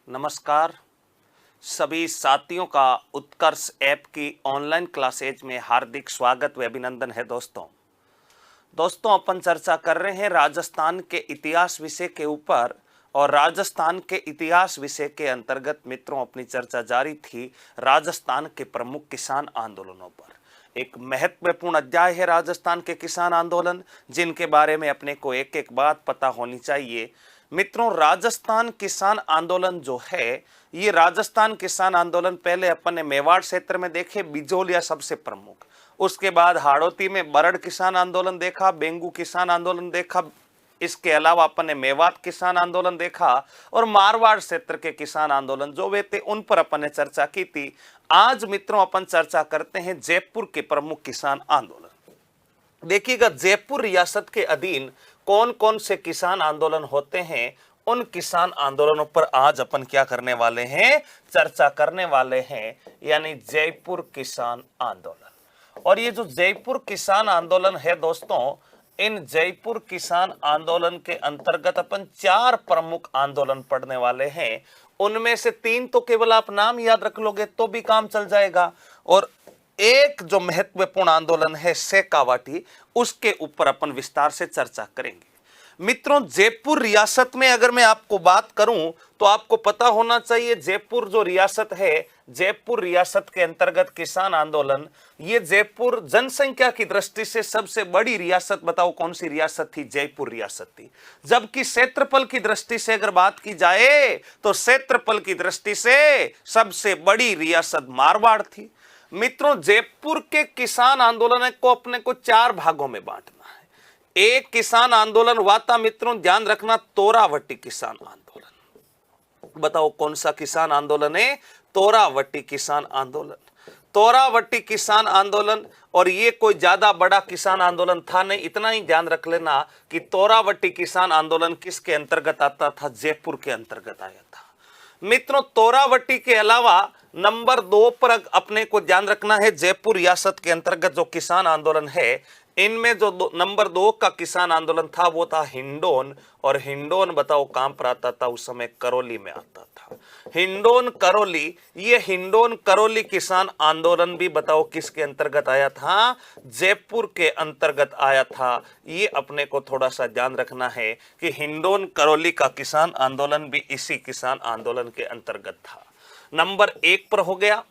नमस्कार। सभी साथियों का उत्कर्ष ऐप की ऑनलाइन क्लासेज में हार्दिक स्वागत व अभिनंदन है। दोस्तों अपन चर्चा कर रहे हैं राजस्थान के इतिहास विषय के ऊपर, और राजस्थान के इतिहास विषय के अंतर्गत मित्रों अपनी चर्चा जारी थी राजस्थान के प्रमुख किसान आंदोलनों पर। एक महत्वपूर्ण अध्याय है राजस्थान के किसान आंदोलन, जिनके बारे में अपने को एक एक बात पता होनी चाहिए। मित्रों, राजस्थान किसान आंदोलन जो है, ये राजस्थान किसान आंदोलन पहले अपन ने मेवाड़ क्षेत्र में देखे, बिजोलिया सबसे प्रमुख, उसके बाद हाड़ौती में बरड़ किसान आंदोलन देखा, बेंगू किसान आंदोलन देखा, इसके अलावा अपन ने मेवात किसान आंदोलन देखा, और मारवाड़ क्षेत्र के किसान आंदोलन जो वे थे उन पर अपन ने चर्चा की थी। आज मित्रों अपन चर्चा करते हैं जयपुर के प्रमुख किसान आंदोलन। देखिएगा, जयपुर रियासत के अधीन कौन कौन से किसान आंदोलन होते हैं, उन किसान आंदोलनों पर आज अपन क्या करने वाले हैं, चर्चा करने वाले हैं, यानी जयपुर किसान आंदोलन। और ये जो जयपुर किसान आंदोलन है दोस्तों, इन जयपुर किसान आंदोलन के अंतर्गत अपन 4 प्रमुख आंदोलन पढ़ने वाले हैं। उनमें से 3 तो केवल आप नाम याद रख लोगे तो भी काम चल जाएगा, और एक जो महत्वपूर्ण आंदोलन है शेखावाटी, उसके ऊपर अपन विस्तार से चर्चा करेंगे। मित्रों, जयपुर रियासत में अगर मैं आपको बात करूं तो आपको पता होना चाहिए, जयपुर जो रियासत है, जयपुर रियासत के अंतर्गत किसान आंदोलन, ये जयपुर जनसंख्या की दृष्टि से सबसे बड़ी रियासत, बताओ कौन सी रियासत थी? जयपुर रियासत थी। जबकि क्षेत्रफल की दृष्टि से अगर बात की जाए तो क्षेत्रफल की दृष्टि से सबसे बड़ी रियासत मारवाड़ थी। मित्रों, जयपुर के किसान आंदोलन को अपने को 4 भागों में बांटना है। एक किसान आंदोलन हुआ था मित्रों, ध्यान रखना, तोरावटी किसान आंदोलन। बताओ कौन सा किसान आंदोलन है? तोरावटी किसान आंदोलन। तोरावटी किसान आंदोलन, और ये कोई ज्यादा बड़ा किसान आंदोलन था नहीं, इतना ही ध्यान रख लेना कि तोरावटी किसान आंदोलन किसके अंतर्गत आता था? जयपुर के अंतर्गत आया था। मित्रों, तोरावटी के अलावा नंबर 2 पर अपने को ध्यान रखना है, जयपुर रियासत के अंतर्गत जो किसान आंदोलन है, इनमें जो नंबर 2 का किसान आंदोलन था वो था हिंडोन। और हिंडोन बताओ कहां पर आता था? उस समय करौली में आता था। हिंडोन करौली, ये हिंडोन करौली किसान आंदोलन भी बताओ किसके अंतर्गत आया था? जयपुर के अंतर्गत आया था। ये अपने को थोड़ा सा ध्यान रखना है कि हिंडोन करौली का किसान आंदोलन भी इसी किसान आंदोलन के अंतर्गत था। नंबर 1 पर हो गया,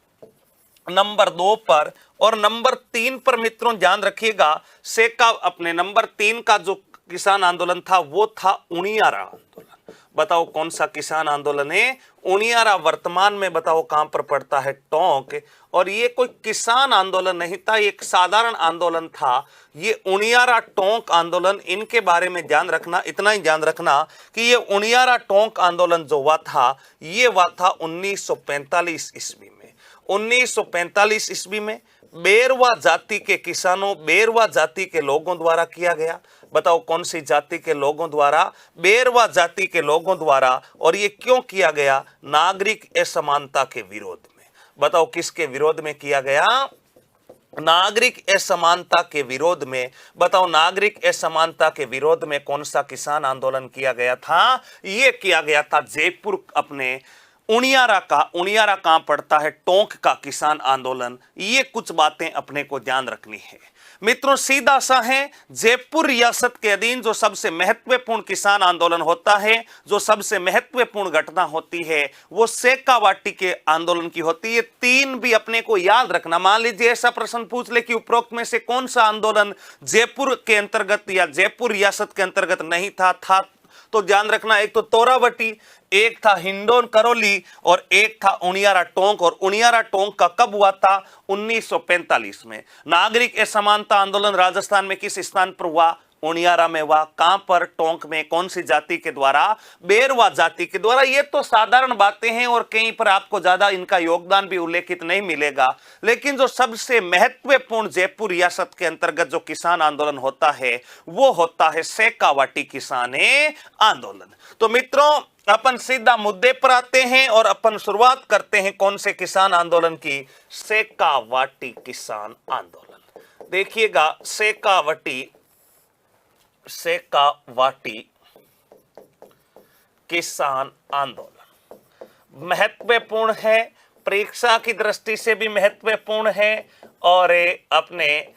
नंबर 2 पर, और नंबर 3 पर मित्रों ध्यान रखिएगा, अपने नंबर 3 का जो किसान आंदोलन था वो था उनियारा आंदोलन। बताओ कौन सा किसान आंदोलन है? उनियारा वर्तमान में बताओ कहां पर पड़ता है? टोंक। और ये कोई किसान आंदोलन नहीं था, एक साधारण आंदोलन था। ये उनियारा टोंक आंदोलन, इनके बारे में ध्यान रखना, इतना ही ध्यान रखना कि ये उनियारा टोंक आंदोलन जो हुआ था, ये हुआ था 1945 ईस्वी में। 1945 ईस्वी में बेरवा जाति के किसानों, बेरवा जाति के लोगों द्वारा किया गया। बताओ कौन सी जाति के लोगों द्वारा? बेरवा जाति के लोगों द्वारा। और ये क्यों किया गया? नागरिक असमानता के विरोध में। बताओ किसके विरोध में किया गया? नागरिक असमानता के विरोध में। बताओ नागरिक असमानता के विरोध में कौन सा किसान आंदोलन किया गया था? ये किया गया था जयपुर, अपने उनियारा का। उनियारा कहां पड़ता है? टोंक का किसान आंदोलन। ये कुछ बातें अपने को ध्यान रखनी है। मित्रों, सीधा सा है, जयपुर रियासत के अधीन जो सबसे महत्वपूर्ण किसान आंदोलन होता है, जो सबसे महत्वपूर्ण घटना होती है, वो शेखावाटी के आंदोलन की होती है। 3 भी अपने को याद रखना। मान लीजिए ऐसा प्रश्न पूछ ले कि उपरोक्त में से कौन सा आंदोलन जयपुर के अंतर्गत या जयपुर रियासत के अंतर्गत नहीं था तो ध्यान रखना, एक तो तोरावटी, एक था हिंडोन करौली, और एक था उनियारा टोंक। और उनियारा टोंक का कब हुआ था? 1945 में। नागरिक असमानता आंदोलन राजस्थान में किस स्थान पर हुआ? उनियारा में हुआ। कहां पर? टोंक में। कौन सी जाति के द्वारा? बेरवा जाति के द्वारा। ये तो साधारण बातें हैं और कहीं पर आपको ज्यादा इनका योगदान भी उल्लेखित नहीं मिलेगा, लेकिन जो सबसे महत्वपूर्ण जयपुर रियासत के अंतर्गत जो किसान आंदोलन होता है वो होता है शेखावाटी किसान आंदोलन। तो मित्रों, अपन सीधा मुद्दे पर आते हैं और अपन शुरुआत करते हैं कौन से किसान आंदोलन की? शेखावाटी किसान आंदोलन। देखिएगा, शेखावाटी किसान आंदोलन। महत्वपूर्ण है, परीक्षा की दृष्टि से भी महत्वपूर्ण है, और अपने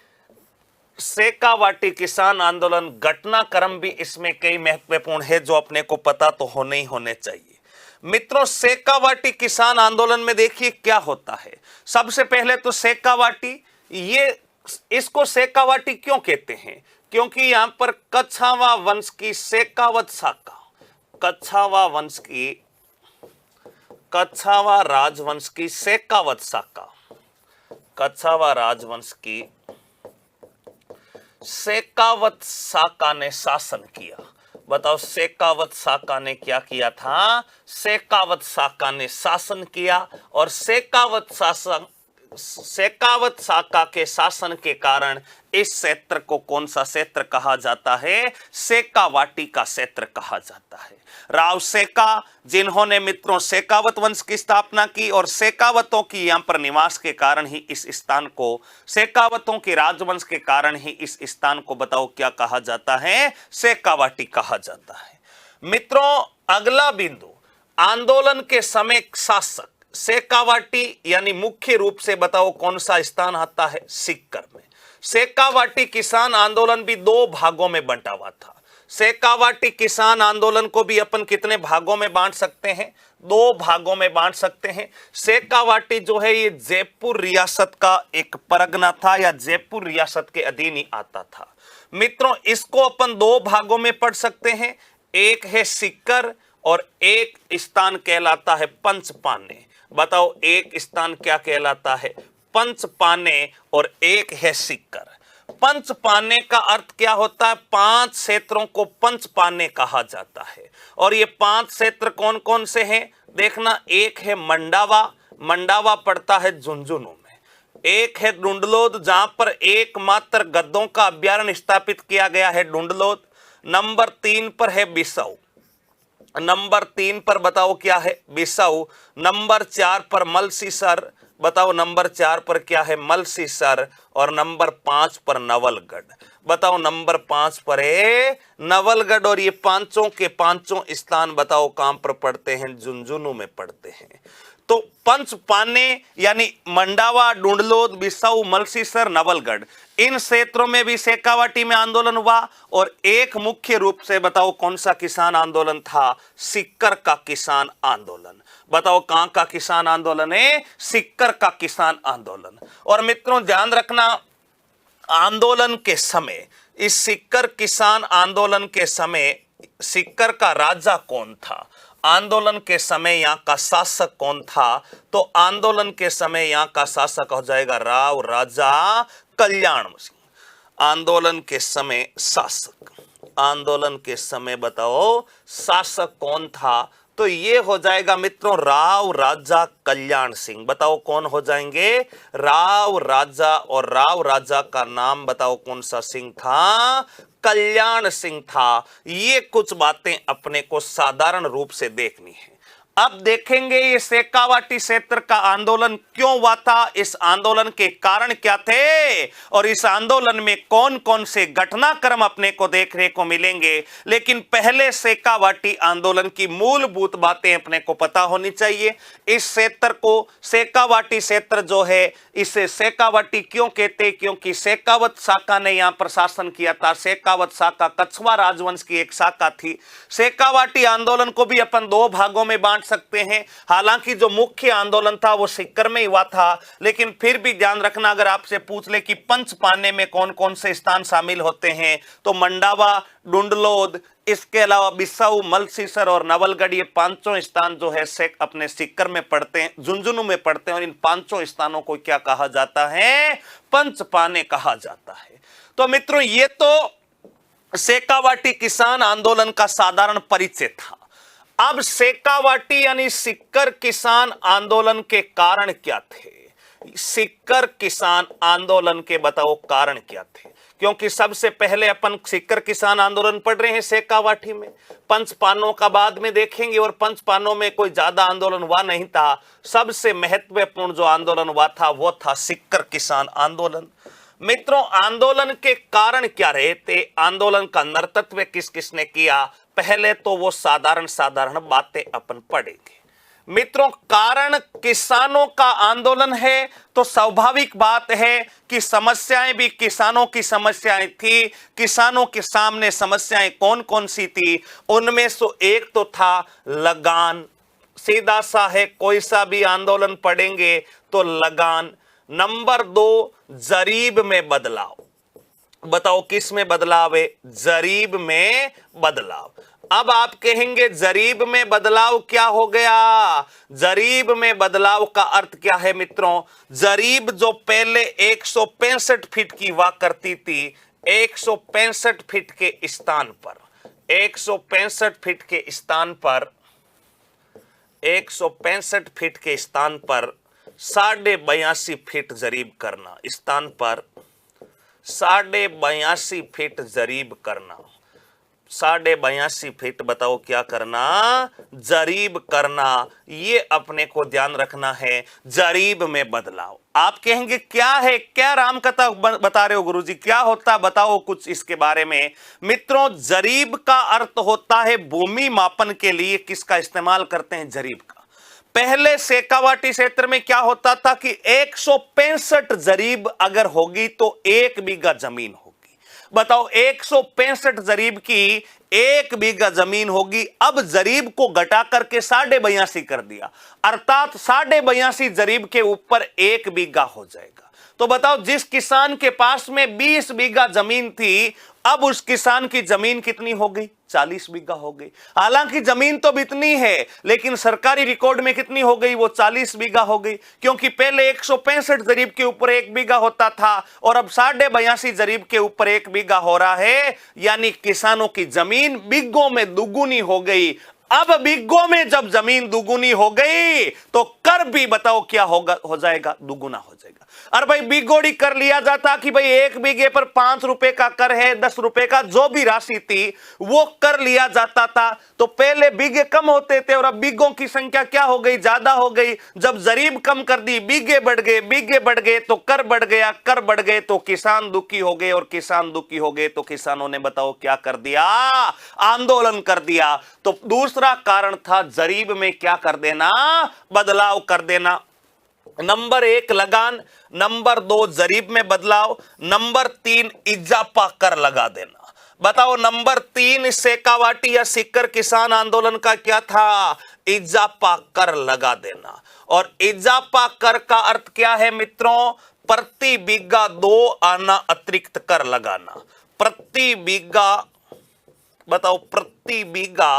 शेखावाटी किसान आंदोलन घटनाक्रम भी इसमें कई महत्वपूर्ण है जो अपने को पता तो होने ही होने चाहिए। मित्रों, शेखावाटी किसान आंदोलन में देखिए क्या होता है। सबसे पहले तो शेखावाटी, ये इसको शेखावाटी क्यों कहते हैं? क्योंकि यहां पर कछावा वंश की शेखावत शाखा, कछावा राजवंश की शेखावत शाखा, कछावा राजवंश की शेखावत शाखा ने शासन किया। बताओ, शेखावत शाखा ने क्या किया था? शेखावत शाखा ने शासन किया, और शेखावत शाखा के शासन के कारण इस क्षेत्र को कौन सा क्षेत्र कहा जाता है? शेखावाटी का क्षेत्र कहा जाता है। राव शेखा, जिन्होंने मित्रों शेखावत वंश की स्थापना की, और शेखावतों की यहां पर निवास के कारण ही इस स्थान को, शेखावतों के राजवंश के कारण ही इस स्थान को बताओ क्या कहा जाता है? शेखावाटी कहा जाता है। मित्रों, अगला बिंदु, आंदोलन के समय शासक शेखावाटी यानी मुख्य रूप से बताओ कौन सा स्थान आता है? सीकर में। शेखावाटी किसान आंदोलन भी दो भागों में बंटा हुआ था। शेखावाटी किसान आंदोलन को भी अपन कितने भागों में बांट सकते हैं? दो भागों में बांट सकते हैं। शेखावाटी जो है ये जयपुर रियासत का एक परगना था, या जयपुर रियासत के अधीन ही आता था। मित्रों, इसको अपन दो भागों में पढ़ सकते हैं। एक है सीकर और एक स्थान कहलाता है पंचपाने। बताओ, एक स्थान क्या कहलाता है? पंचपाने, और एक है सीकर। पंचपाने का अर्थ क्या होता है? 5 क्षेत्रों को पंचपाने कहा जाता है। और ये 5 क्षेत्र कौन कौन से हैं? देखना, एक है मंडावा, मंडावा पड़ता है झुंझुनू में। एक है डुंडलोद, जहां पर एकमात्र गद्दों का अभ्यारण्य स्थापित किया गया है, डुंडलोद। नंबर 3 पर है बिसाऊ, नंबर 3 पर बताओ क्या है? बिसाऊ। नंबर 4 पर मलसीसर, बताओ नंबर 4 पर क्या है? मलसीसर। और नंबर 5 पर नवलगढ़। बताओ, नंबर 5 पर है नवलगढ़। और ये पांचों के पांचों स्थान बताओ कहां पर पड़ते हैं? झुंझुनू में पड़ते हैं। तो पंचपाने यानी मंडावा, डुंडलोद, बिसाऊ, मलसीसर, नवलगढ़, इन क्षेत्रों में भी शेखावाटी में आंदोलन हुआ। और एक मुख्य रूप से बताओ कौन सा किसान आंदोलन था? सीकर का किसान आंदोलन। बताओ, कहां का किसान आंदोलन है? सीकर का किसान आंदोलन। और मित्रों, ध्यान रखना, आंदोलन के समय, इस सीकर किसान आंदोलन के समय सीकर का राजा कौन था? आंदोलन के समय यहाँ का शासक कौन था? तो आंदोलन के समय यहाँ का शासक हो जाएगा राव राजा कल्याण सिंह। आंदोलन के समय शासक, आंदोलन के समय बताओ शासक कौन था? तो ये हो जाएगा मित्रों राव राजा कल्याण सिंह। बताओ कौन हो जाएंगे? राव राजा। और राव राजा का नाम बताओ कौन सा सिंह था? कल्याण सिंह था। ये कुछ बातें अपने को साधारण रूप से देखनी है। अब देखेंगे ये शेखावाटी क्षेत्र का आंदोलन क्यों हुआ था, इस आंदोलन के कारण क्या थे, और इस आंदोलन में कौन कौन से घटनाक्रम अपने को देखने को मिलेंगे। लेकिन पहले शेखावाटी आंदोलन की मूलभूत बातें अपने को पता होनी चाहिए। इस क्षेत्र को शेखावाटी क्षेत्र जो है, इसे शेखावाटी क्यों कहते हैं? क्योंकि शेखावत शाखा ने यहां पर शासन किया था। शेखावत शाखा कछवा राजवंश की एक शाखा थी। शेखावाटी आंदोलन को भी अपन दो भागों में बांट सकते हैं। हालांकि जो मुख्य आंदोलन था वो सीकर में हुआ था, लेकिन फिर भी ध्यान रखना, अगर आपसे पूछ ले कि पंचपाने में कौन कौन से स्थान शामिल होते हैं, तो मंडावा, डुंडलोद, इसके अलावा बिसाऊ, मलसीसर और नवलगढ़, ये पांचों स्थान जो है अपने सीकर में पड़ते हैं, झुंझुनू में पड़ते हैं। और इन पांचों स्थानों को क्या कहा जाता है? पंचपाने कहा जाता है। तो मित्रों, ये तो शेखावाटी किसान आंदोलन का साधारण परिचय था। अब शेखावाटी यानी सीकर किसान आंदोलन के कारण क्या थे? सीकर किसान आंदोलन के बताओ कारण क्या थे? क्योंकि सबसे पहले अपन सीकर किसान आंदोलन पढ़ रहे हैं शेखावाटी में, पंचपानों का बाद में देखेंगे, और पंचपानों में कोई ज्यादा आंदोलन हुआ नहीं था। सबसे महत्वपूर्ण जो आंदोलन हुआ था वो था सीकर किसान आंदोलन। मित्रों, आंदोलन के कारण क्या रहे थे? आंदोलन का नेतृत्व किस किसने किया? पहले तो वो साधारण बातें अपन पढ़ेंगे। मित्रों कारण किसानों का आंदोलन है तो स्वाभाविक बात है कि समस्याएं भी किसानों की समस्याएं थी। किसानों के सामने समस्याएं कौन कौन सी थी? उनमें से एक तो था लगान। सीधा सा है, कोई सा भी आंदोलन पढ़ेंगे तो लगान। नंबर 2 जरीब में बदलाव। बताओ किस में बदलाव है? जरीब में बदलाव। अब आप कहेंगे जरीब में बदलाव क्या हो गया? जरीब में बदलाव का अर्थ क्या है मित्रों? जरीब जो पहले 165 फीट की हुआ करती थी, 165 फीट के स्थान पर 165 फीट के स्थान पर 165 फीट के स्थान पर 82.5 फीट जरीब करना। स्थान पर 82.5 फीट जरीब करना। 82.5 फीट बताओ क्या करना? जरीब करना। ये अपने को ध्यान रखना है। जरीब में बदलाव। आप कहेंगे क्या है, क्या रामकथा बता रहे हो गुरुजी, क्या होता बताओ कुछ इसके बारे में। मित्रों जरीब का अर्थ होता है भूमि मापन के लिए किसका इस्तेमाल करते हैं? जरीब का। पहले शेखावाटी क्षेत्र में क्या होता था कि 165 जरीब अगर होगी तो 1 बीघा जमीन होगी। बताओ 165 जरीब की 1 बीघा जमीन होगी। अब जरीब को घटा करके 82.5 कर दिया, अर्थात 82.5 जरीब के ऊपर 1 बीघा हो जाएगा। तो बताओ जिस किसान के पास में 20 बीघा जमीन थी, अब उस किसान की जमीन कितनी हो गई? 40 बीघा हो गई। हालांकि जमीन तो इतनी है लेकिन सरकारी रिकॉर्ड में कितनी हो गई? वो 40 बीघा हो गई, क्योंकि पहले 165 जरीब के ऊपर 1 बीघा होता था और अब 82.5 जरीब के ऊपर 1 बीघा हो रहा है। यानी किसानों की जमीन बीघों में दुगुनी हो गई। अब बीघों में जब जमीन दुगुनी हो गई तो कर भी बताओ क्या होगा? हो जाएगा, दुगुना हो जाएगा। अरे भाई बीघोड़ी कर लिया जाता कि भाई 1 बीघे पर 5 रुपए का कर है, 10 रुपए का जो भी राशि थी वो कर लिया जाता था। तो पहले बीघे कम होते थे और अब बीघों की संख्या क्या हो गई? ज्यादा हो गई। जब जरीब कम कर दी, बीघे बढ़ गए, बीघे बढ़ गए तो कर बढ़ गया, कर बढ़ गए तो किसान दुखी हो गए, और किसान दुखी हो गए तो किसानों ने बताओ क्या कर दिया? आंदोलन कर दिया। तो दूसरा कारण था जरीब में क्या कर देना? बदलाव कर देना। नंबर 1 लगान, नंबर 2 जरीब में बदलाव, नंबर 3 इजाफा कर लगा देना। बताओ नंबर 3 शेखावाटी या सीकर किसान आंदोलन का क्या था? इजाफा कर लगा देना। और इजाफा कर का अर्थ क्या है मित्रों? प्रति बीघा 2 आना अतिरिक्त कर लगाना। प्रति बीघा बताओ, प्रति बीघा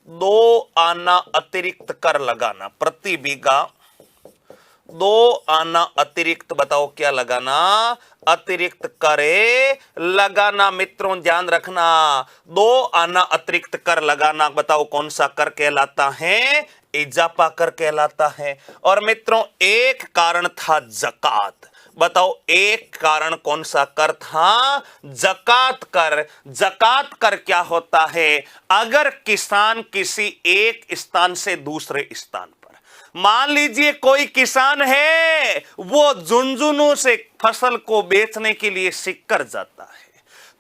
2 आना अतिरिक्त कर लगाना। प्रति बीघा 2 आना अतिरिक्त बताओ क्या लगाना? अतिरिक्त करे लगाना। मित्रों ध्यान रखना, 2 आना अतिरिक्त कर लगाना बताओ कौन सा कर कहलाता है? इजाफा कर कहलाता है। और मित्रों एक कारण था जकात। बताओ एक कारण कौन सा कर था? जकात कर। जकात कर क्या होता है? अगर किसान किसी एक स्थान से दूसरे स्थान पर, मान लीजिए कोई किसान है वो झुंझुनू से फसल को बेचने के लिए सीकर जाता है,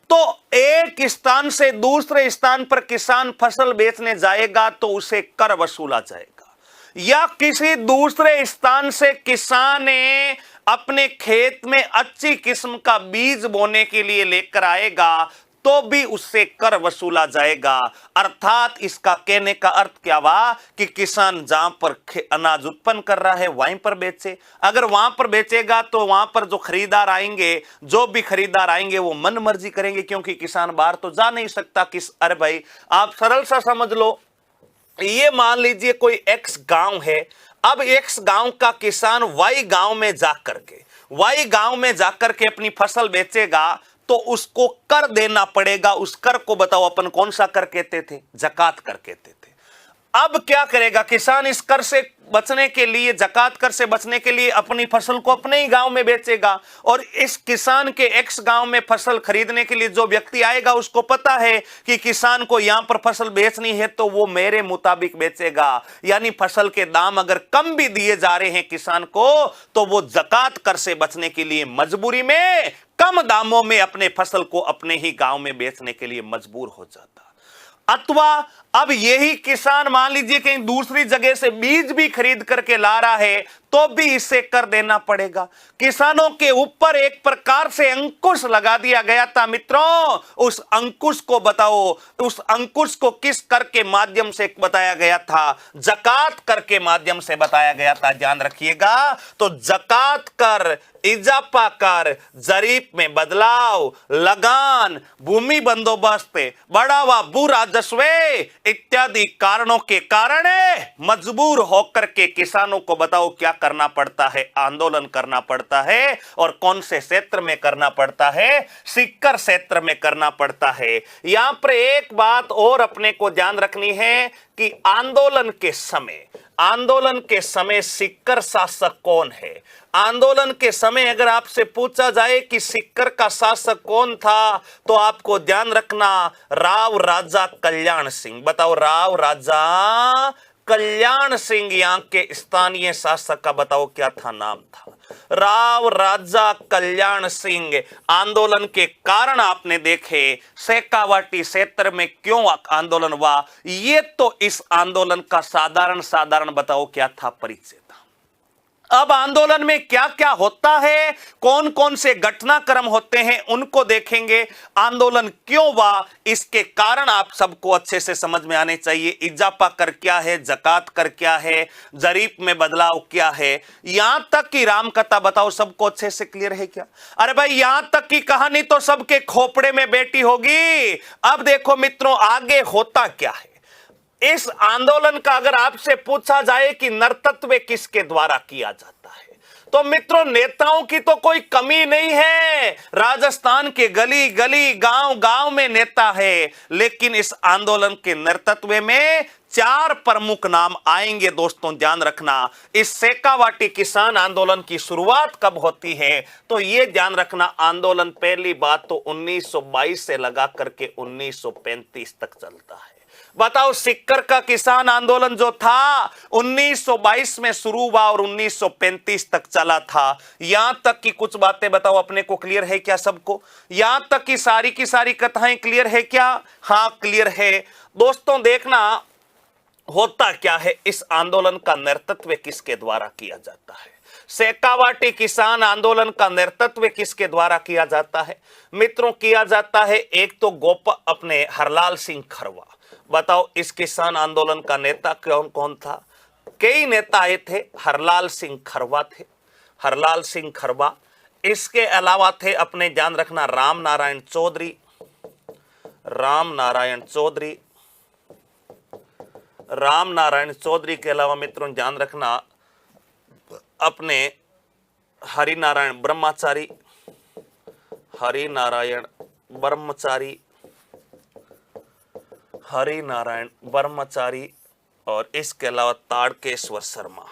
तो एक स्थान से दूसरे स्थान पर किसान फसल बेचने जाएगा तो उसे कर वसूला जाएगा। या किसी दूसरे स्थान से किसान ने अपने खेत में अच्छी किस्म का बीज बोने के लिए लेकर आएगा तो भी उससे कर वसूला जाएगा। अर्थात इसका कहने का अर्थ क्या हुआ कि किसान जहां पर अनाज उत्पन्न कर रहा है वहीं पर बेचे। अगर वहां पर बेचेगा तो वहां पर जो खरीदार आएंगे, जो भी खरीदार आएंगे वो मन मर्जी करेंगे, क्योंकि किसान बाहर तो जा नहीं सकता। अरे भाई आप सरल सा समझ लो, ये मान लीजिए कोई एक्स गांव है। अब एक्स गांव का किसान वाई गांव में जाकर के अपनी फसल बेचेगा तो उसको कर देना पड़ेगा। उस कर को बताओ अपन कौन सा कर कहते थे? जकात कर कहते थे। अब क्या करेगा किसान? इस कर से बचने के लिए, जकात कर से बचने के लिए अपनी फसल को अपने ही गांव में बेचेगा। और इस किसान के एक्स गांव में फसल खरीदने के लिए जो व्यक्ति आएगा उसको पता है कि किसान को यहां पर फसल बेचनी है तो वो मेरे मुताबिक बेचेगा। यानी फसल के दाम अगर कम भी दिए जा रहे हैं किसान को तो वो जकात कर से बचने के लिए मजबूरी में कम दामों में अपने फसल को अपने ही गांव में बेचने के लिए मजबूर हो जाता। अथवा अब यही किसान मान लीजिए कहीं दूसरी जगह से बीज भी खरीद करके ला रहा है तो भी इसे कर देना पड़ेगा। किसानों के ऊपर एक प्रकार से अंकुश लगा दिया गया था मित्रों। उस अंकुश को बताओ, उस अंकुश को किस कर के माध्यम से बताया गया था? जकात कर के माध्यम से बताया गया था, ध्यान रखिएगा। तो जकात कर, इजाफा कर, जरीप में बदलाव, लगान, भूमि बंदोबस्त, बढ़ावा भू राजस्व इत्यादि कारणों के कारण मजबूर होकर के किसानों को बताओ क्या करना पड़ता है? आंदोलन करना पड़ता है। और कौन से क्षेत्र में करना पड़ता है? सीकर क्षेत्र में करना पड़ता है। यहां पर एक बात और अपने को ध्यान रखनी है कि आंदोलन के समय सीकर शासक कौन है? आंदोलन के समय अगर आपसे पूछा जाए कि सीकर का शासक कौन था तो आपको ध्यान रखना राव राजा कल्याण सिंह। बताओ, राव राजा कल्याण सिंह यहाँ के स्थानीय शासक का बताओ क्या था, नाम था? राव राजा कल्याण सिंह। आंदोलन के कारण आपने देखे शेखावाटी क्षेत्र में क्यों आंदोलन हुआ, ये तो इस आंदोलन का साधारण बताओ क्या था, परिचय था। अब आंदोलन में क्या क्या होता है, कौन कौन से घटनाक्रम होते हैं, उनको देखेंगे। आंदोलन क्यों हुआ, इसके कारण आप सबको अच्छे से समझ में आने चाहिए। इजाफा कर क्या है, जकात कर क्या है, जरीप में बदलाव क्या है, यहां तक की राम कथा बताओ सबको अच्छे से क्लियर है क्या? अरे भाई, यहां तक की कहानी तो सबके खोपड़े में बैठी होगी। अब देखो मित्रों, आगे होता क्या है। इस आंदोलन का अगर आपसे पूछा जाए कि नर्तत्व किसके द्वारा किया जाता है, तो मित्रों नेताओं की तो कोई कमी नहीं है। राजस्थान के गली गली गांव गांव में नेता है, लेकिन इस आंदोलन के नेतृत्व में 4 प्रमुख नाम आएंगे। दोस्तों ध्यान रखना, इस शेखावाटी किसान आंदोलन की शुरुआत कब होती है तो ये ध्यान रखना, आंदोलन पहली बात तो 1922 से लगा करके 1935 तक चलता है। बताओ, सीकर का किसान आंदोलन जो था 1922 में शुरू हुआ और 1935 तक चला था। यहां तक की कुछ बातें बताओ अपने को क्लियर है क्या सबको? यहां तक की सारी कथाएं क्लियर है क्या? हाँ क्लियर है। दोस्तों देखना, होता क्या है, इस आंदोलन का नेतृत्व किसके द्वारा किया जाता है? शेखावाटी किसान आंदोलन का नेतृत्व किसके द्वारा किया जाता है? मित्रों किया जाता है एक तो अपने हरलाल सिंह खरवा। बताओ, इस किसान आंदोलन का नेता कौन कौन था? कई नेता आए थे, हरलाल सिंह खरवा थे, हरलाल सिंह खरवा। इसके अलावा थे अपने ध्यान रखना राम नारायण चौधरी, राम नारायण चौधरी, राम नारायण चौधरी के अलावा मित्रों ध्यान रखना अपने हरिनारायण ब्रह्मचारी, हरिनारायण ब्रह्मचारी, हरिनारायण ब्रह्मचारी, और इसके अलावा ताड़केश्वर शर्मा,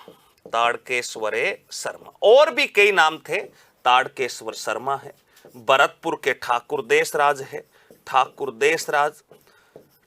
ताड़केश्वर शर्मा। और भी कई नाम थे, ताड़केश्वर शर्मा है, भरतपुर के ठाकुर देशराज है, ठाकुर देशराज,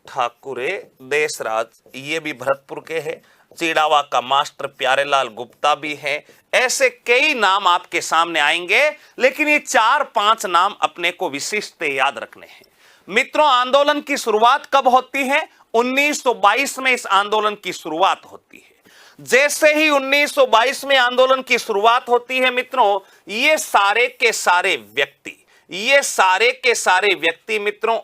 ठाकुर देशराज, ये भी भरतपुर के हैं। चिड़ावा का मास्टर प्यारेलाल गुप्ता भी है। ऐसे कई नाम आपके सामने आएंगे, लेकिन ये 4-5 नाम अपने को विशिष्ट याद रखने हैं। मित्रों, आंदोलन की शुरुआत कब होती है? 1922 में इस आंदोलन की शुरुआत होती है। जैसे ही 1922 में आंदोलन की शुरुआत होती है मित्रों, ये सारे के सारे व्यक्ति मित्रों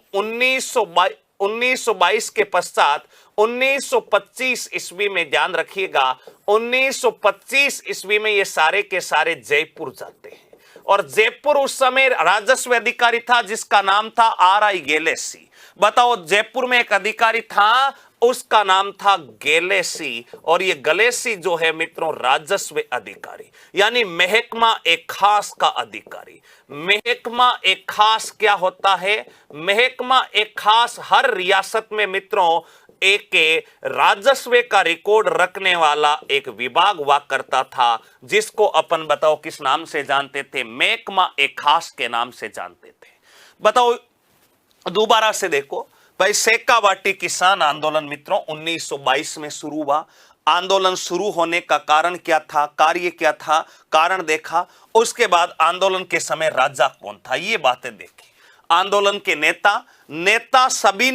1922 के पश्चात 1925 ईस्वी में, ध्यान रखिएगा, 1925 ईस्वी में ये सारे के सारे जयपुर जाते हैं। और जयपुर उस समय राजस्व अधिकारी था जिसका नाम था R.I. गेलेसी। बताओ, जयपुर में एक अधिकारी था, उसका नाम था गेलेसी। और ये गलेसी जो है मित्रों राजस्व अधिकारी, यानी महकमा एक खास का अधिकारी। महकमा एक खास क्या होता है? महकमा एक खास हर रियासत में मित्रों एक राजस्व का रिकॉर्ड रखने वाला एक विभाग हुआ करता था, जिसको अपन बताओ किस नाम से जानते थे? महकमा एक खास के नाम से जानते थे। बताओ, दोबारा से देखो भाई, शेखावाटी किसान आंदोलन मित्रों 1922 में शुरू हुआ। आंदोलन शुरू होने का कारण क्या था, कार्य क्या था, कारण देखा। उसके बाद आंदोलन के समय राजा कौन था, ये बातें देखी। आंदोलन के नेता सभी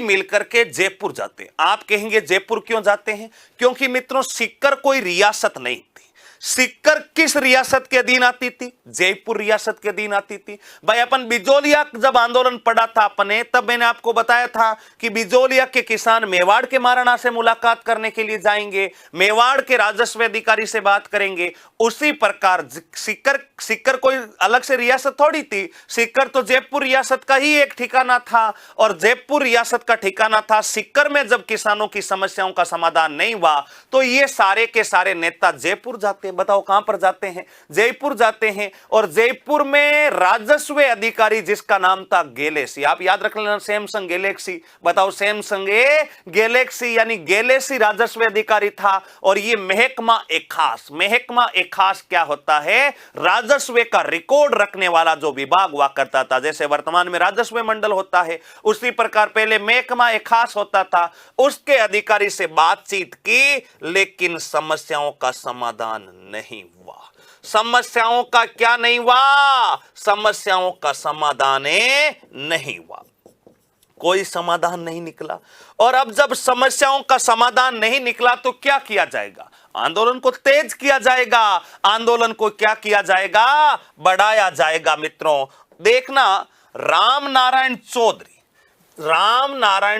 मिलकर के जयपुर जाते हैं। आप कहेंगे जयपुर क्यों जाते हैं? क्योंकि मित्रों सीकर कोई रियासत नहीं थी। सीकर किस रियासत के अधीन आती थी? जयपुर रियासत के अधीन आती थी। भाई अपन बिजोलिया जब आंदोलन पढ़ा था अपने, तब मैंने आपको बताया था कि बिजोलिया के किसान मेवाड़ के महाराणा से मुलाकात करने के लिए जाएंगे, मेवाड़ के राजस्व अधिकारी से बात करेंगे। उसी प्रकार सीकर कोई अलग से रियासत थोड़ी थी। सीकर तो जयपुर रियासत का ही एक ठिकाना था, और जयपुर रियासत का ठिकाना था। सीकर में जब किसानों की समस्याओं का समाधान नहीं हुआ तो ये सारे के सारे नेता जयपुर जाते हैं। बताओ कहां पर जाते हैं? जयपुर जाते हैं। और जयपुर में राजस्व अधिकारी जिसका नाम था गैलेसी, आप याद रख लेना, सैमसंग गैलेक्सी। बताओ सैमसंग गैलेक्सी यानी गैलेसी राजस्व अधिकारी था। और ये महकमा ए खास क्या होता है? राजस्व का रिकॉर्ड रखने वाला जो विभाग हुआ करता था। जैसे वर्तमान में राजस्व मंडल होता है, उसी प्रकार पहले महकमा ए खास होता था। उसके अधिकारी से बातचीत की, लेकिन समस्याओं का समाधान नहीं हुआ। समस्याओं का क्या नहीं हुआ? समस्याओं का समाधान नहीं हुआ। कोई समाधान नहीं निकला। और अब जब समस्याओं का समाधान नहीं निकला तो क्या किया जाएगा? आंदोलन को तेज किया जाएगा। आंदोलन को क्या किया जाएगा? बढ़ाया जाएगा। मित्रों देखना, राम नारायण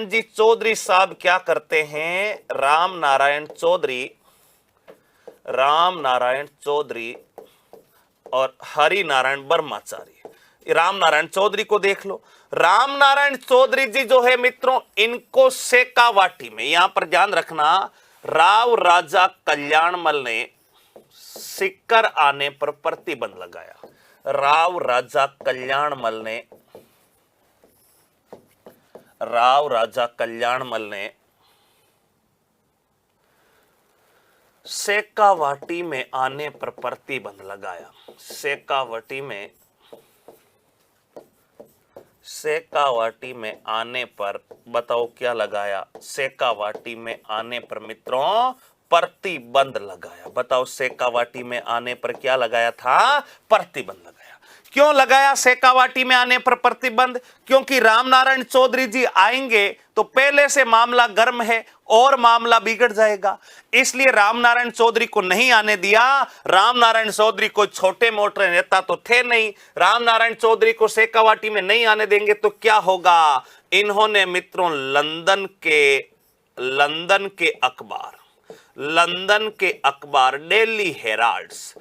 जी चौधरी साहब क्या करते हैं? राम नारायण चौधरी और हरि नारायण ब्रह्मचारी। राम नारायण चौधरी को देख लो। राम नारायण चौधरी जी जो है मित्रों, इनको शेखावाटी में, यहां पर ध्यान रखना, राव राजा कल्याणमल ने सीकर आने पर प्रतिबंध लगाया। राव राजा कल्याणमल ने शेखावाटी में आने पर प्रतिबंध लगाया। शेखावाटी में आने पर बताओ क्या लगाया? शेखावाटी में आने पर मित्रों प्रतिबंध लगाया। बताओ शेखावाटी में आने पर क्या लगाया था? प्रतिबंध लगाया। क्यों लगाया शेखावाटी में आने पर प्रतिबंध? क्योंकि रामनारायण चौधरी जी आएंगे तो पहले से मामला गर्म है और मामला बिगड़ जाएगा, इसलिए रामनारायण चौधरी को नहीं आने दिया। रामनारायण चौधरी को छोटे मोटे नेता तो थे नहीं, रामनारायण चौधरी को शेखावाटी में नहीं आने देंगे तो क्या होगा? इन्होंने मित्रों लंदन के अखबार डेली हेराल्ड्स,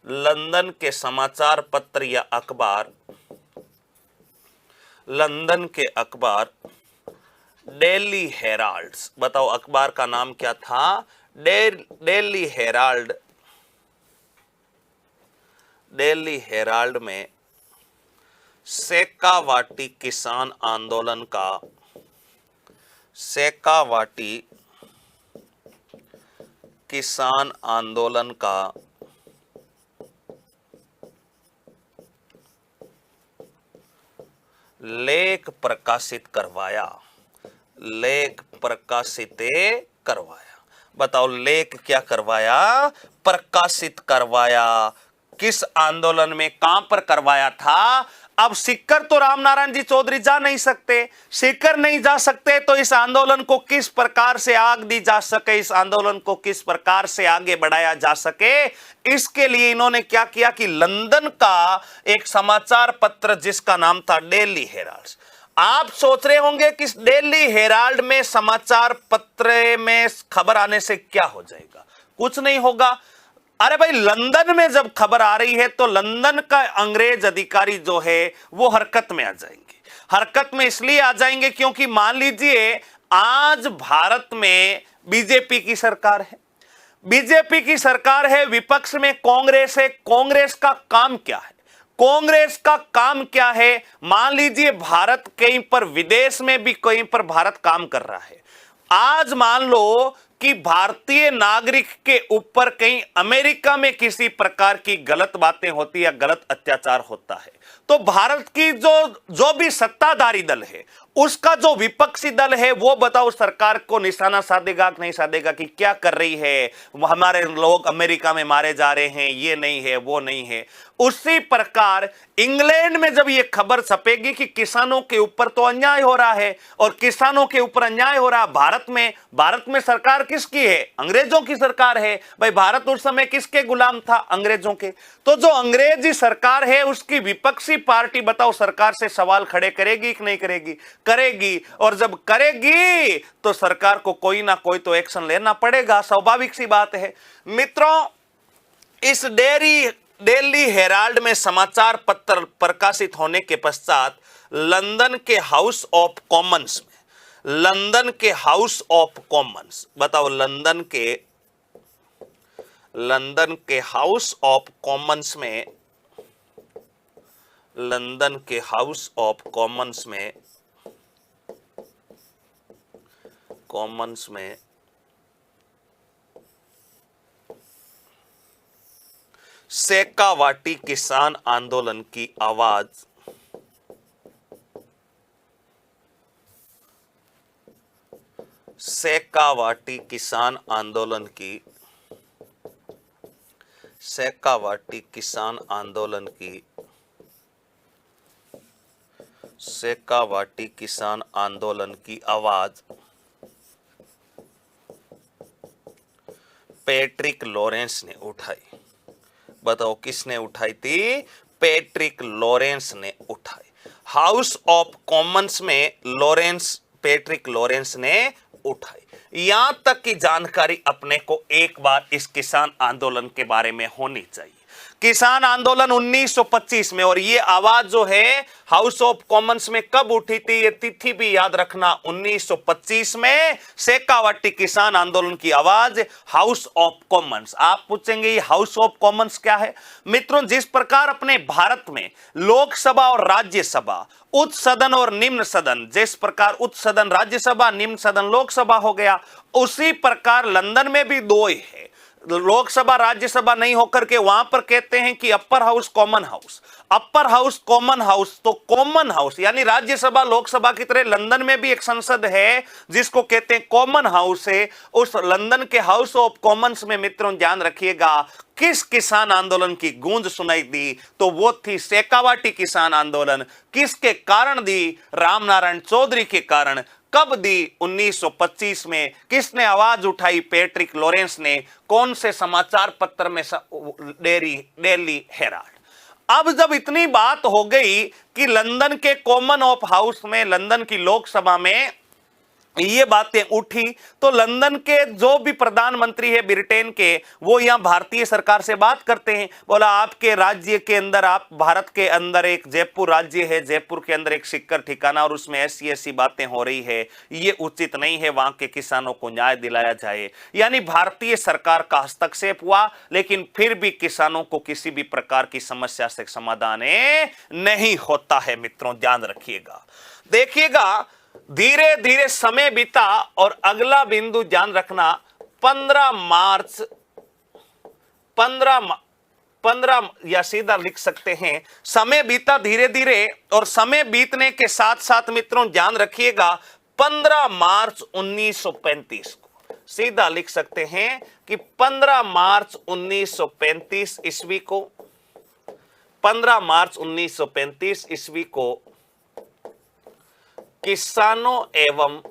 लंदन के समाचार पत्र या अखबार, लंदन के अखबार डेली हेराल्ड्स। बताओ अखबार का नाम क्या था? Daily Herald. डेली हेराल्ड में शेखावाटी किसान आंदोलन का, शेखावाटी किसान आंदोलन का लेख प्रकाशित करवाया। बताओ लेख क्या करवाया? प्रकाशित करवाया। किस आंदोलन में, कहां पर करवाया था? अब सीकर तो रामनारायण जी चौधरी जा नहीं सकते, सीकर नहीं जा सकते तो इस आंदोलन को किस प्रकार से आग दी जा सके, इस आंदोलन को किस प्रकार से आगे बढ़ाया जा सके, इसके लिए इन्होंने क्या किया कि लंदन का एक समाचार पत्र जिसका नाम था डेली हेराल्ड। आप सोच रहे होंगे कि डेली हेराल्ड में समाचार पत्र में खबर आने से क्या हो जाएगा? कुछ नहीं होगा। अरे भाई, लंदन में जब खबर आ रही है तो लंदन का अंग्रेज अधिकारी जो है वो हरकत में आ जाएंगे। हरकत में इसलिए आ जाएंगे क्योंकि मान लीजिए आज भारत में बीजेपी की सरकार है, बीजेपी की सरकार है, विपक्ष में कांग्रेस है। कांग्रेस का काम क्या है? कांग्रेस का काम क्या है? मान लीजिए भारत कहीं पर, विदेश में भी कहीं पर भारत काम कर रहा है। आज मान लो कि भारतीय नागरिक के ऊपर कहीं अमेरिका में किसी प्रकार की गलत बातें होती या गलत अत्याचार होता है, तो भारत की जो भी सत्ताधारी दल है उसका जो विपक्षी दल है वो बताओ सरकार को निशाना साधेगा कि नहीं साधेगा कि क्या कर रही है, हमारे लोग अमेरिका में मारे जा रहे हैं, ये नहीं है वो नहीं है। उसी प्रकार इंग्लैंड में जब ये खबर छपेगी कि किसानों के ऊपर तो अन्याय हो रहा है और किसानों के ऊपर अन्याय हो रहा, भारत में सरकार किसकी है? अंग्रेजों की सरकार है। भाई भारत उस समय किसके गुलाम था? अंग्रेजों के। तो जो अंग्रेजी सरकार है उसकी विपक्षी पार्टी बताओ सरकार से सवाल खड़े करेगी कि नहीं करेगी? करेगी। और जब करेगी तो सरकार को कोई ना कोई तो एक्शन लेना पड़ेगा, स्वाभाविक सी बात है। मित्रों, इस डेली हेराल्ड में समाचार पत्र प्रकाशित होने के पश्चात लंदन के हाउस ऑफ कॉमन्स में, लंदन के हाउस ऑफ कॉमन्स बताओ, लंदन के हाउस ऑफ कॉमन्स में, लंदन के हाउस ऑफ कॉमन्स में शेखावाटी किसान आंदोलन की आवाज, शेखावाटी किसान आंदोलन की, शेखावाटी किसान आंदोलन की, शेखावाटी किसान आंदोलन की आवाज पैट्रिक लॉरेंस ने उठाई। बताओ किसने उठाई थी? पैट्रिक लॉरेंस ने उठाई। हाउस ऑफ कॉमन्स में पैट्रिक लॉरेंस ने उठाई। यहां तक की जानकारी अपने को एक बार इस किसान आंदोलन के बारे में होनी चाहिए। किसान आंदोलन 1925 में, और ये आवाज जो है हाउस ऑफ कॉमन्स में कब उठी थी, ये तिथि भी याद रखना, 1925 में शेखावाटी किसान आंदोलन की आवाज हाउस ऑफ कॉमन्स। आप पूछेंगे ये हाउस ऑफ कॉमन्स क्या है? मित्रों, जिस प्रकार अपने भारत में लोकसभा और राज्यसभा, उच्च सदन और निम्न सदन, जिस प्रकार उच्च सदन राज्यसभा, निम्न सदन लोकसभा हो गया, उसी प्रकार लंदन में भी दो ही है, लोकसभा राज्यसभा नहीं होकर के वहां पर कहते हैं कि upper house common house, upper house common house. तो कॉमन हाउस यानी राज्यसभा लोकसभा की तरह लंदन में भी एक संसद है जिसको कहते हैं कॉमन हाउस है। उस लंदन के हाउस ऑफ कॉमन्स में मित्रों ध्यान रखिएगा किस किसान आंदोलन की गूंज सुनाई दी, तो वो थी शेखावाटी किसान आंदोलन। किसके कारण दी? रामनारायण चौधरी के कारण। कब दी? 1925 में। किसने आवाज उठाई? पैट्रिक लॉरेंस ने। कौन से समाचार पत्र में? Daily Herald. अब जब इतनी बात हो गई कि लंदन के कॉमन ऑफ हाउस में, लंदन की लोकसभा में ये बातें उठी, तो लंदन के जो भी प्रधानमंत्री है ब्रिटेन के, वो यहां भारतीय सरकार से बात करते हैं। बोला आपके राज्य के अंदर, आप भारत के अंदर एक जयपुर राज्य है, जयपुर के अंदर एक सिक्कर ठिकाना, और उसमें ऐसी ऐसी बातें हो रही है, ये उचित नहीं है, वहां के किसानों को न्याय दिलाया जाए। यानी भारतीय सरकार का हस्तक्षेप हुआ, लेकिन फिर भी किसानों को किसी भी प्रकार की समस्या से समाधान नहीं होता है। मित्रों ध्यान रखिएगा, देखिएगा धीरे धीरे समय बीता, और अगला बिंदु ध्यान रखना, 15 या सीधा लिख सकते हैं समय बीता धीरे धीरे, और समय बीतने के साथ साथ मित्रों ध्यान रखिएगा 15 मार्च 1935 को सीधा लिख सकते हैं कि 15 मार्च 1935 ईस्वी को, 15 मार्च 1935 ईस्वी को किसानों एवं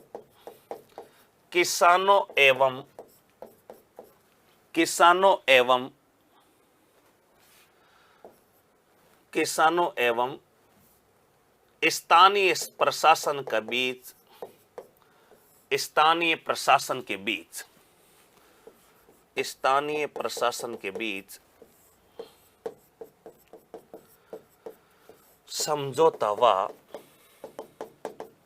स्थानीय प्रशासन के बीच समझौता हुआ।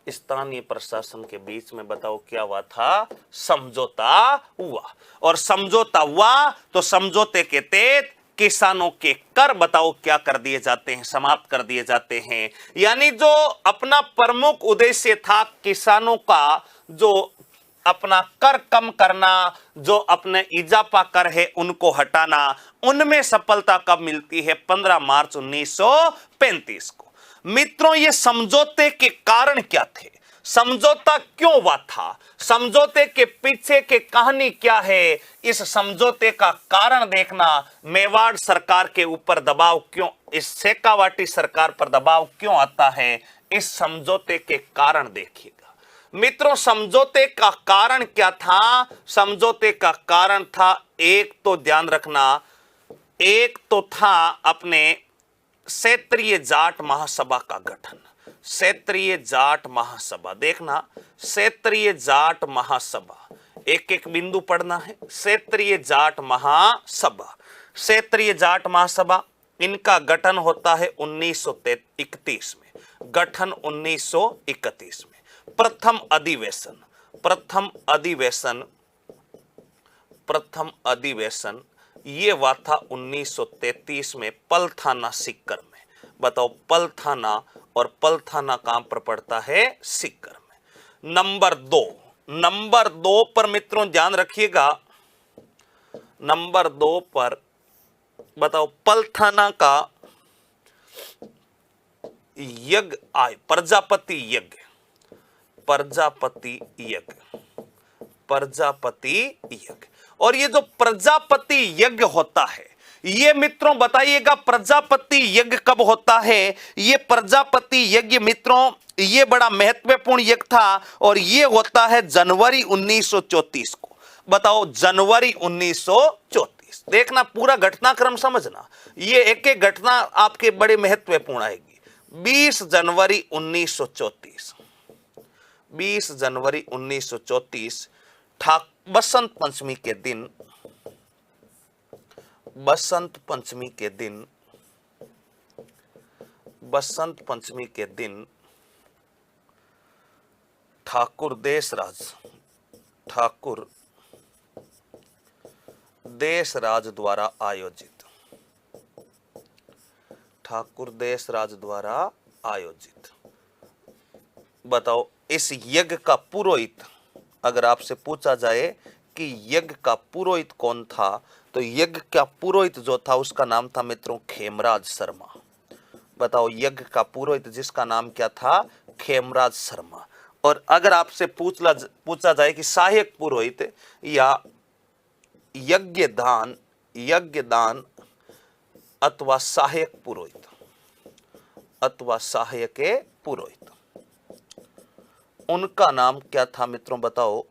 स्थानीय प्रशासन के बीच में बताओ क्या हुआ था? समझौता हुआ। और समझौता हुआ तो समझौते के तहत किसानों के कर बताओ क्या कर दिए जाते हैं? समाप्त कर दिए जाते हैं। यानी जो अपना प्रमुख उद्देश्य था किसानों का, जो अपना कर कम करना, जो अपने इजाफा कर है उनको हटाना, उनमें सफलता कब मिलती है? 15 मार्च 1935 को। मित्रों, ये समझौते के कारण क्या थे? समझौता क्यों हुआ था, समझौते के पीछे की कहानी क्या है, इस समझौते का कारण देखना, मेवाड़ सरकार के ऊपर दबाव क्यों, इस शेखावाटी सरकार पर दबाव क्यों आता है, इस समझौते के कारण देखिएगा मित्रों। समझौते का कारण क्या था, समझौते का कारण था, एक तो ध्यान रखना, एक तो था अपने क्षेत्रीय जाट महासभा का गठन। क्षेत्रीय जाट महासभा, देखना क्षेत्रीय जाट महासभा, एक एक बिंदु पढ़ना है। क्षेत्रीय जाट महासभा, क्षेत्रीय जाट महासभा, इनका गठन होता है 1931 में, गठन 1931 में। प्रथम अधिवेशन, प्रथम अधिवेशन, प्रथम अधिवेशन ये हुआ था 1933 में पलथाना सीकर में। बताओ पलथाना, और पलथाना कहां पर पड़ता है, सीकर में। नंबर दो, नंबर दो पर मित्रों ध्यान रखिएगा, नंबर दो पर बताओ पलथाना का यज्ञ आय, प्रजापति यज्ञ, प्रजापति यज्ञ, प्रजापति यज्ञ। और ये जो प्रजापति यज्ञ होता है, ये मित्रों बताइएगा प्रजापति यज्ञ कब होता है। ये प्रजापति यज्ञ मित्रों ये बड़ा महत्वपूर्ण यज्ञ था, और ये होता है जनवरी 1934 को। बताओ जनवरी 1934, देखना पूरा घटनाक्रम समझना, ये एक एक घटना आपके बड़े महत्वपूर्ण आएगी। 20 जनवरी 1934, 20 जनवरी 1934 बसंत पंचमी के दिन, बसंत पंचमी के दिन, बसंत पंचमी के दिन ठाकुर देशराज, ठाकुर देशराज द्वारा आयोजित, ठाकुर देशराज द्वारा आयोजित। बताओ इस यज्ञ का पुरोहित, अगर आपसे पूछा जाए कि यज्ञ का पुरोहित कौन था, तो यज्ञ का पुरोहित जो था उसका नाम था मित्रों खेमराज शर्मा। बताओ यज्ञ का पुरोहित जिसका नाम क्या था, खेमराज शर्मा। और अगर आपसे पूछा जाए कि सहायक पुरोहित या यज्ञदान, यज्ञदान अथवा सहायक पुरोहित, अथवा सहायक पुरोहित, उनका नाम क्या था मित्रों, बताओ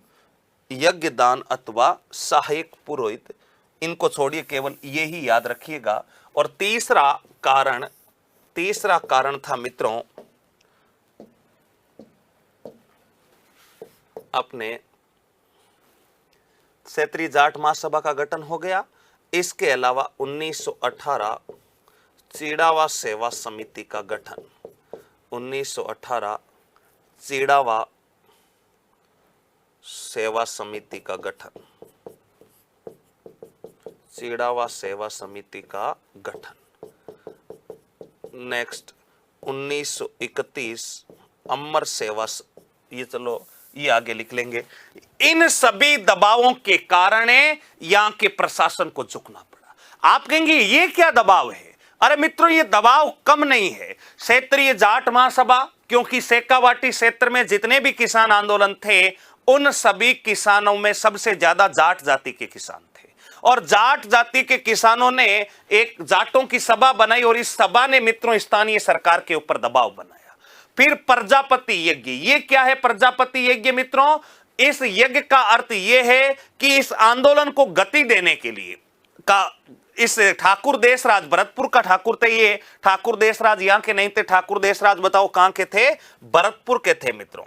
यज्ञदान अथवा सहायक पुरोहित। इनको छोड़िए, केवल ये ही याद रखिएगा। और तीसरा कारण, तीसरा कारण था मित्रों अपने क्षेत्रीय जाट महासभा का गठन हो गया। इसके अलावा 1918 चीड़ावा सेवा समिति का गठन, 1918 चीड़ावा सेवा समिति का गठन, चीड़ावा सेवा समिति का गठन। नेक्स्ट 1931 अमर सेवा, ये चलो ये आगे लिख लेंगे। इन सभी दबावों के कारण यहां के प्रशासन को झुकना पड़ा। आप कहेंगे ये क्या दबाव है, अरे मित्रों ये दबाव कम नहीं है। क्षेत्रीय जाट महासभा, क्योंकि शेखावाटी क्षेत्र में जितने भी किसान आंदोलन थे उन सभी किसानों में सबसे ज्यादा जाट जाति के किसान थे, और जाट जाति के किसानों ने एक जाटों की सभा बनाई, और इस सभा ने मित्रों स्थानीय सरकार के ऊपर दबाव बनाया। फिर प्रजापति यज्ञ, ये क्या है प्रजापति यज्ञ मित्रों, इस यज्ञ का अर्थ यह है कि इस आंदोलन को गति देने के लिए का इस ठाकुर देशराज, भरतपुर का ठाकुर थे ये, ठाकुर देशराज यहां के नहीं थे। ठाकुर देशराज बताओ कहां के थे, भरतपुर के थे मित्रों।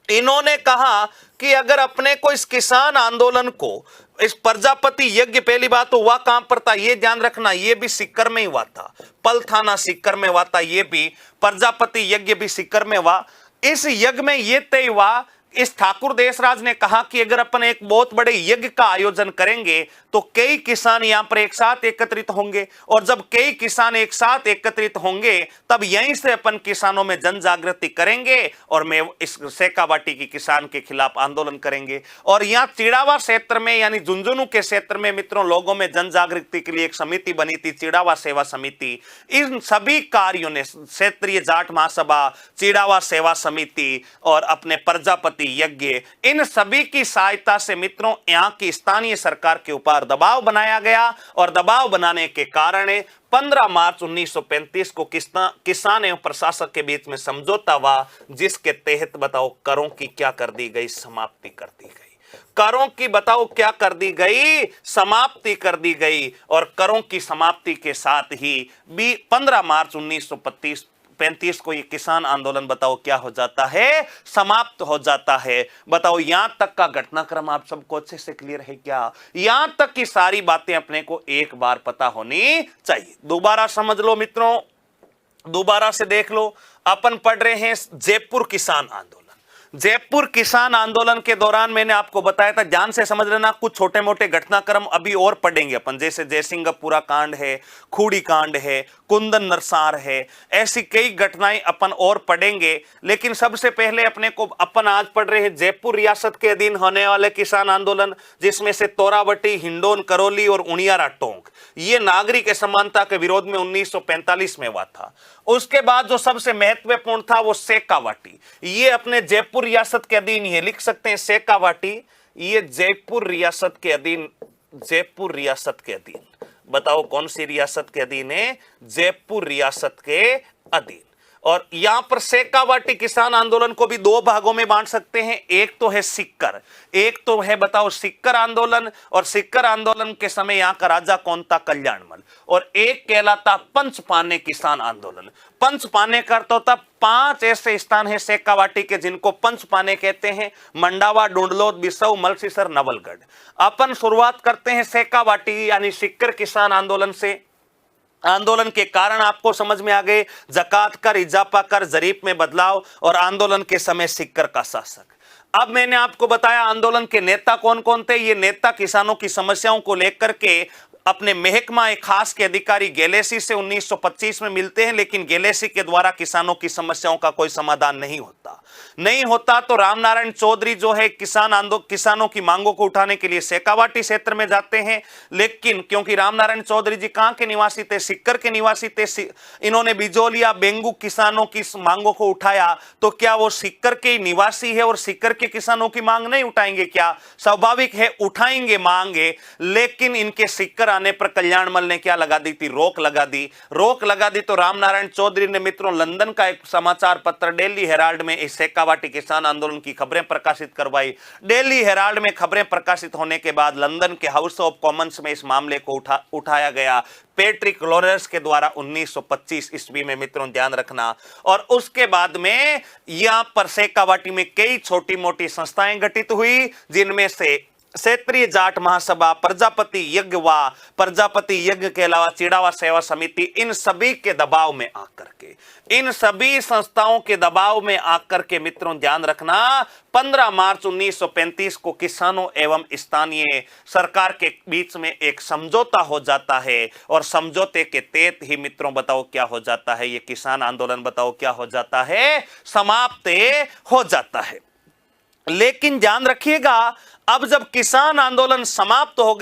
इन्होंने कहा कि अगर अपने को इस किसान आंदोलन को, इस प्रजापति यज्ञ पहली बात तो हुआ कहां पर था, ये ध्यान रखना, ये भी सीकर में ही हुआ था, पलथाना सीकर में हुआ था, ये भी प्रजापति यज्ञ भी सीकर में हुआ। इस यज्ञ में ये तय हुआ, इस ठाकुर देशराज ने कहा कि अगर अपन एक बहुत बड़े यज्ञ का आयोजन करेंगे तो कई किसान यहां पर एक साथ एकत्रित होंगे, और जब कई किसान एक साथ एकत्रित होंगे तब यहीं से अपन किसानों में जन जागृति करेंगे और मैं इस सेकावाटी की किसान के खिलाफ आंदोलन करेंगे। और यहां चिड़ावा क्षेत्र में यानी झुंझुनू के क्षेत्र में मित्रों लोगों में जन जागृति के लिए एक समिति बनी थी, चिड़ावा सेवा समिति। इन सभी कार्यों ने क्षेत्रीय जाट महासभा, चिड़ावा सेवा समिति और अपने प्रजापति यज्ञ, इन सभी की सहायता से मित्रों यहां की स्थानीय सरकार के ऊपर दबाव बनाया गया, और दबाव बनाने के कारण 15 मार्च 1935 को किसान एवं प्रशासक के बीच में समझौता हुआ, जिसके तहत बताओ करों की क्या कर दी गई, समाप्ति कर दी गई। करों की बताओ क्या कर दी गई, समाप्ति कर दी गई। और करों की समाप्ति के साथ ही 15 मार्च 1935 को ये किसान आंदोलन बताओ क्या हो जाता है, समाप्त हो जाता है। बताओ यहां तक का घटनाक्रम आप सबको अच्छे से क्लियर है क्या? यहां तक की सारी बातें अपने को एक बार पता होनी चाहिए। दोबारा समझ लो मित्रों, दोबारा से देख लो। अपन पढ़ रहे हैं जयपुर किसान आंदोलन। जयपुर किसान आंदोलन के दौरान मैंने आपको बताया था, ध्यान से समझ लेना, कुछ छोटे मोटे घटनाक्रम अभी और पढ़ेंगे अपन, जैसे जयसिंहपुरा कांड है, खूड़ी कांड है, कुंदन नरसार है, ऐसी कई घटनाएं अपन और पढ़ेंगे। लेकिन सबसे पहले अपने को अपन आज पढ़ रहे हैं जयपुर रियासत के अधीन होने वाले किसान आंदोलन, जिसमें से तोरावटी, हिंडोन, करौली और उनियारा टोंक, ये नागरिक असमानता के विरोध में 1945 में हुआ था। उसके बाद जो सबसे महत्वपूर्ण था वो सेकावाटी, ये अपने जयपुर रियासत के अधीन ही लिख सकते हैं सेकावाटी, ये जयपुर रियासत के अधीन, जयपुर रियासत के अधीन। बताओ कौन सी रियासत के अधीन है? जयपुर रियासत के अधीन। और यहां पर सेकावाटी किसान आंदोलन को भी दो भागों में बांट सकते हैं, एक तो है सिक्कर, एक तो है बताओ सिक्कर आंदोलन, और सिक्कर आंदोलन के समय यहां का राजा कौन था? कल्याणमल। और एक कहलाता पंचपाने किसान आंदोलन। पंचपाने का अर्थ होता 5 ऐसे स्थान है सेकावाटी के जिनको पंचपाने कहते हैं, मंडावा, डुंडलोद, बिसऊ, मलसीसर, नवलगढ़। अपन शुरुआत करते हैं सेकावाटी यानी सिक्कर किसान आंदोलन से। आंदोलन के कारण आपको समझ में आ गए, जकात कर, इजाफा कर, जरीफ में बदलाव, और आंदोलन के समय सिक्कर का शासक। अब मैंने आपको बताया आंदोलन के नेता कौन कौन थे। ये नेता किसानों की समस्याओं को लेकर के अपने महकमा एक खास के अधिकारी गैलेसी से 1925 में मिलते हैं, लेकिन गैलेसी के द्वारा किसानों की समस्याओं का कोई समाधान नहीं होता। तो रामनारायण चौधरी जो है किसानों की मांगों को उठाने के लिए सेकावाटी क्षेत्र में जाते हैं, लेकिन क्योंकि रामनारायण चौधरी जी कहां के निवासी थे? सिक्कर के निवासी थे। इन्होंने बिजोलिया, बेंगू किसानों की मांगों को उठाया, तो क्या वो सिक्कर के निवासी है और सिक्कर के किसानों की मांग नहीं उठाएंगे क्या? स्वाभाविक है, उठाएंगे मांगे, लेकिन इनके सिक्कर आने पर कल्याणमल ने क्या लगा दी थी? रोक लगा दी। तो रामनारायण चौधरी ने मित्रों लंदन का एक समाचार पत्र डेली हेराल्ड में इस सेकावाटी किसान आंदोलन की खबरें प्रकाशित करवाई। डेली हेराल्ड में खबरें प्रकाशित होने के बाद लंदन के हाउस ऑफ कॉमन्स में इस मामले को उठाया गया पैट्रिक लॉरेंस के द्वारा 1925 ईस्वी में, मित्रों ध्यान रखना। और उसके बाद में यहां पर सेकावाटी में कई छोटी मोटी संस्थाएं गठित हुई, जिनमें से क्षेत्रीय जाट महासभा, प्रजापति यज्ञ व प्रजापति यज्ञ के अलावा चिड़ावा सेवा समिति, इन सभी के दबाव में आकर के, इन सभी संस्थाओं के दबाव में आकर के मित्रों ध्यान रखना 15 मार्च 1935 को किसानों एवं स्थानीय सरकार के बीच में एक समझौता हो जाता है, और समझौते के तहत ही मित्रों बताओ क्या हो जाता है? ये किसान आंदोलन बताओ क्या हो जाता है? समाप्त हो जाता है। लेकिन ध्यान रखिएगा, अब जब किसान आंदोलन समाप्त हो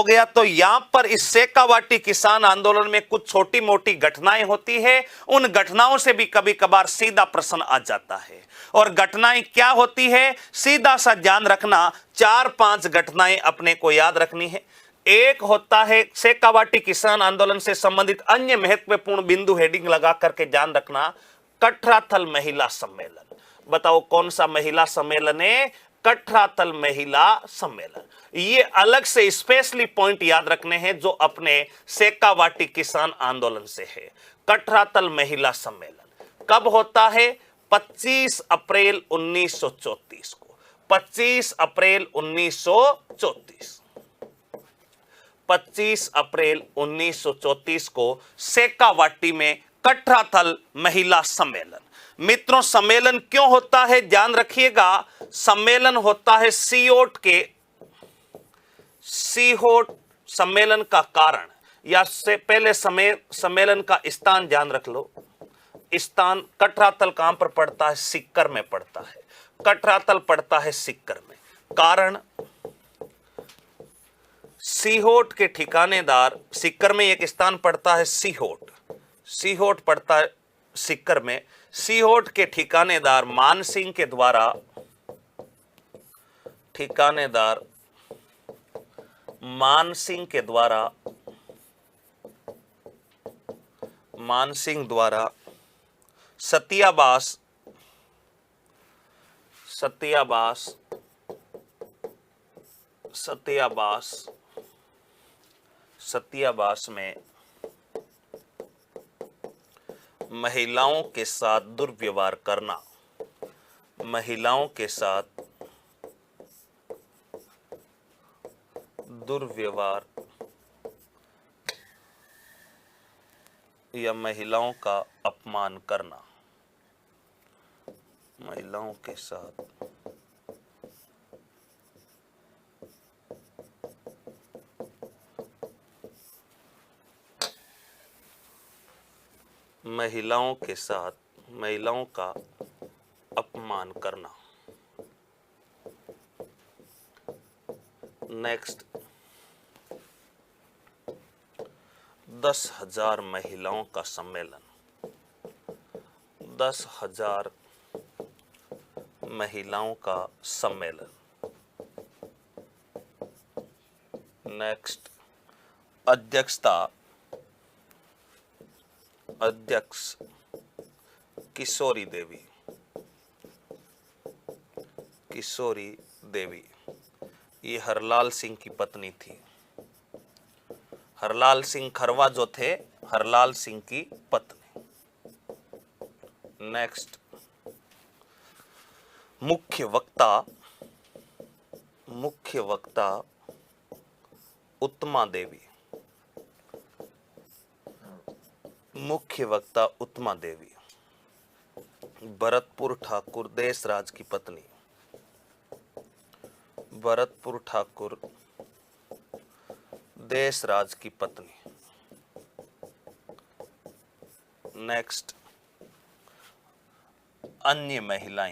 गया तो यहां पर इस सेकावाटी किसान आंदोलन में कुछ छोटी मोटी घटनाएं होती है। उन घटनाओं से भी कभी कभार सीधा प्रश्न आ जाता है। और घटनाएं क्या होती है? सीधा सा ध्यान रखना, 4-5 घटनाएं अपने को याद रखनी है। एक होता है सेकावाटी किसान आंदोलन से संबंधित अन्य महत्वपूर्ण बिंदु, हेडिंग लगा करके ध्यान रखना, कठराथल महिला सम्मेलन। बताओ कौन सा महिला सम्मेलन है? कठराथल महिला सम्मेलन। ये अलग से स्पेशली पॉइंट याद रखने हैं जो अपने सेकावाटी किसान आंदोलन से है। कठराथल महिला सम्मेलन कब होता है? 25 अप्रैल 1934 को। 25 अप्रैल 1934, 25 अप्रैल 1934 को सेकावाटी में कटरातल महिला सम्मेलन। मित्रों, सम्मेलन क्यों होता है, ध्यान रखिएगा। सम्मेलन होता है सीहोट सम्मेलन का कारण, या से पहले सम्मेलन का स्थान ध्यान रख लो। स्थान कटरातल कहां पर पड़ता है? सीकर में पड़ता है। कटरातल पड़ता है सीकर में। कारण, सीहोट के ठिकानेदार, सीकर में एक स्थान पड़ता है सीहोट पड़ता है सीकर में। सीहोट के ठिकानेदार मानसिंह के द्वारा, ठिकानेदार मानसिंह द्वारा सत्याबास में महिलाओं के साथ दुर्व्यवहार करना, महिलाओं के साथ दुर्व्यवहार या महिलाओं का अपमान करना, महिलाओं के साथ महिलाओं का अपमान करना। नेक्स्ट, 10,000 महिलाओं का सम्मेलन, 10,000 महिलाओं का सम्मेलन। नेक्स्ट, अध्यक्ष किशोरी देवी, ये हरलाल सिंह की पत्नी थी। हरलाल सिंह खरवा जो थे, हरलाल सिंह की पत्नी। नेक्स्ट, मुख्य वक्ता उत्तमा देवी, मुख्य वक्ता उत्तमा देवी, भरतपुर ठाकुर देशराज की पत्नी, भरतपुर ठाकुर देशराज की पत्नी। नेक्स्ट, अन्य महिला,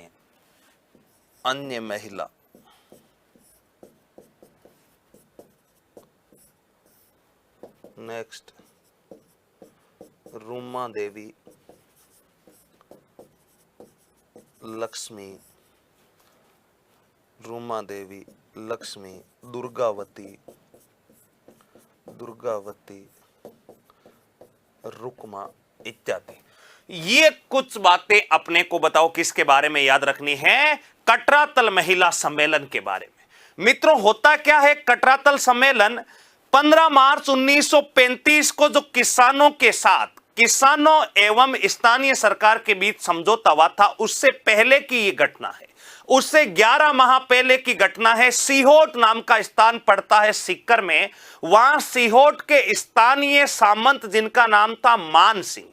नेक्स्ट, रूमा देवी, लक्ष्मी, दुर्गावती, रुक्मा इत्यादि। ये कुछ बातें अपने को बताओ किसके बारे में याद रखनी है? कटरातल महिला सम्मेलन के बारे में। मित्रों, होता क्या है कटरातल सम्मेलन? 15 मार्च 1935 को जो किसानों एवं स्थानीय सरकार के बीच समझौता हुआ था, उससे पहले की ये घटना है। उससे 11 माह पहले की घटना है। सीहोट नाम का स्थान पड़ता है सीकर में। वहां सीहोट के स्थानीय सामंत, जिनका नाम था मान सिंह,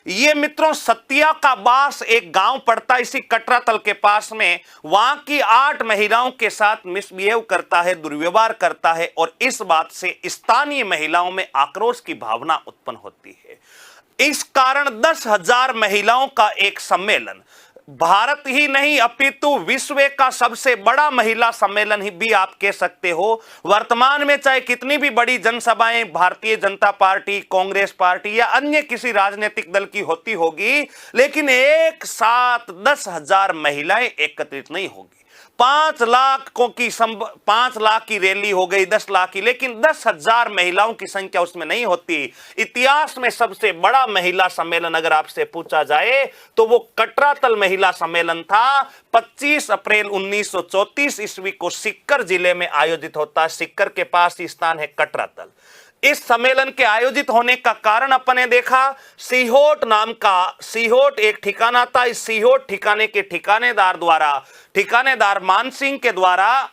ये मित्रों सतिया का बास एक गांव पड़ता है इसी कटरातल के पास में। वहां की 8 महिलाओं के साथ मिसबिहेव करता है, दुर्व्यवहार करता है, और इस बात से स्थानीय महिलाओं में आक्रोश की भावना उत्पन्न होती है। इस कारण 10,000 महिलाओं का एक सम्मेलन, भारत ही नहीं अपितु विश्व का सबसे बड़ा महिला सम्मेलन ही भी आप कह सकते हो। वर्तमान में चाहे कितनी भी बड़ी जनसभाएं भारतीय जनता पार्टी, कांग्रेस पार्टी या अन्य किसी राजनीतिक दल की होती होगी, लेकिन एक साथ 10,000 महिलाएं एकत्रित नहीं होगी। 5 लाख की रैली हो गई, 10 लाख की, लेकिन 10,000 महिलाओं की संख्या उसमें नहीं होती। इतिहास में सबसे बड़ा महिला सम्मेलन अगर आपसे पूछा जाए तो वो कटरातल महिला सम्मेलन था। 25 अप्रैल 1934 ईस्वी को सीकर जिले में आयोजित होता है। सीकर के पास ही स्थान है कटरातल। इस सम्मेलन के आयोजित होने का कारण अपन ने देखा, सीहोट एक ठिकाना था। इस सीहोट ठिकाने के ठिकानेदार मान सिंह के द्वारा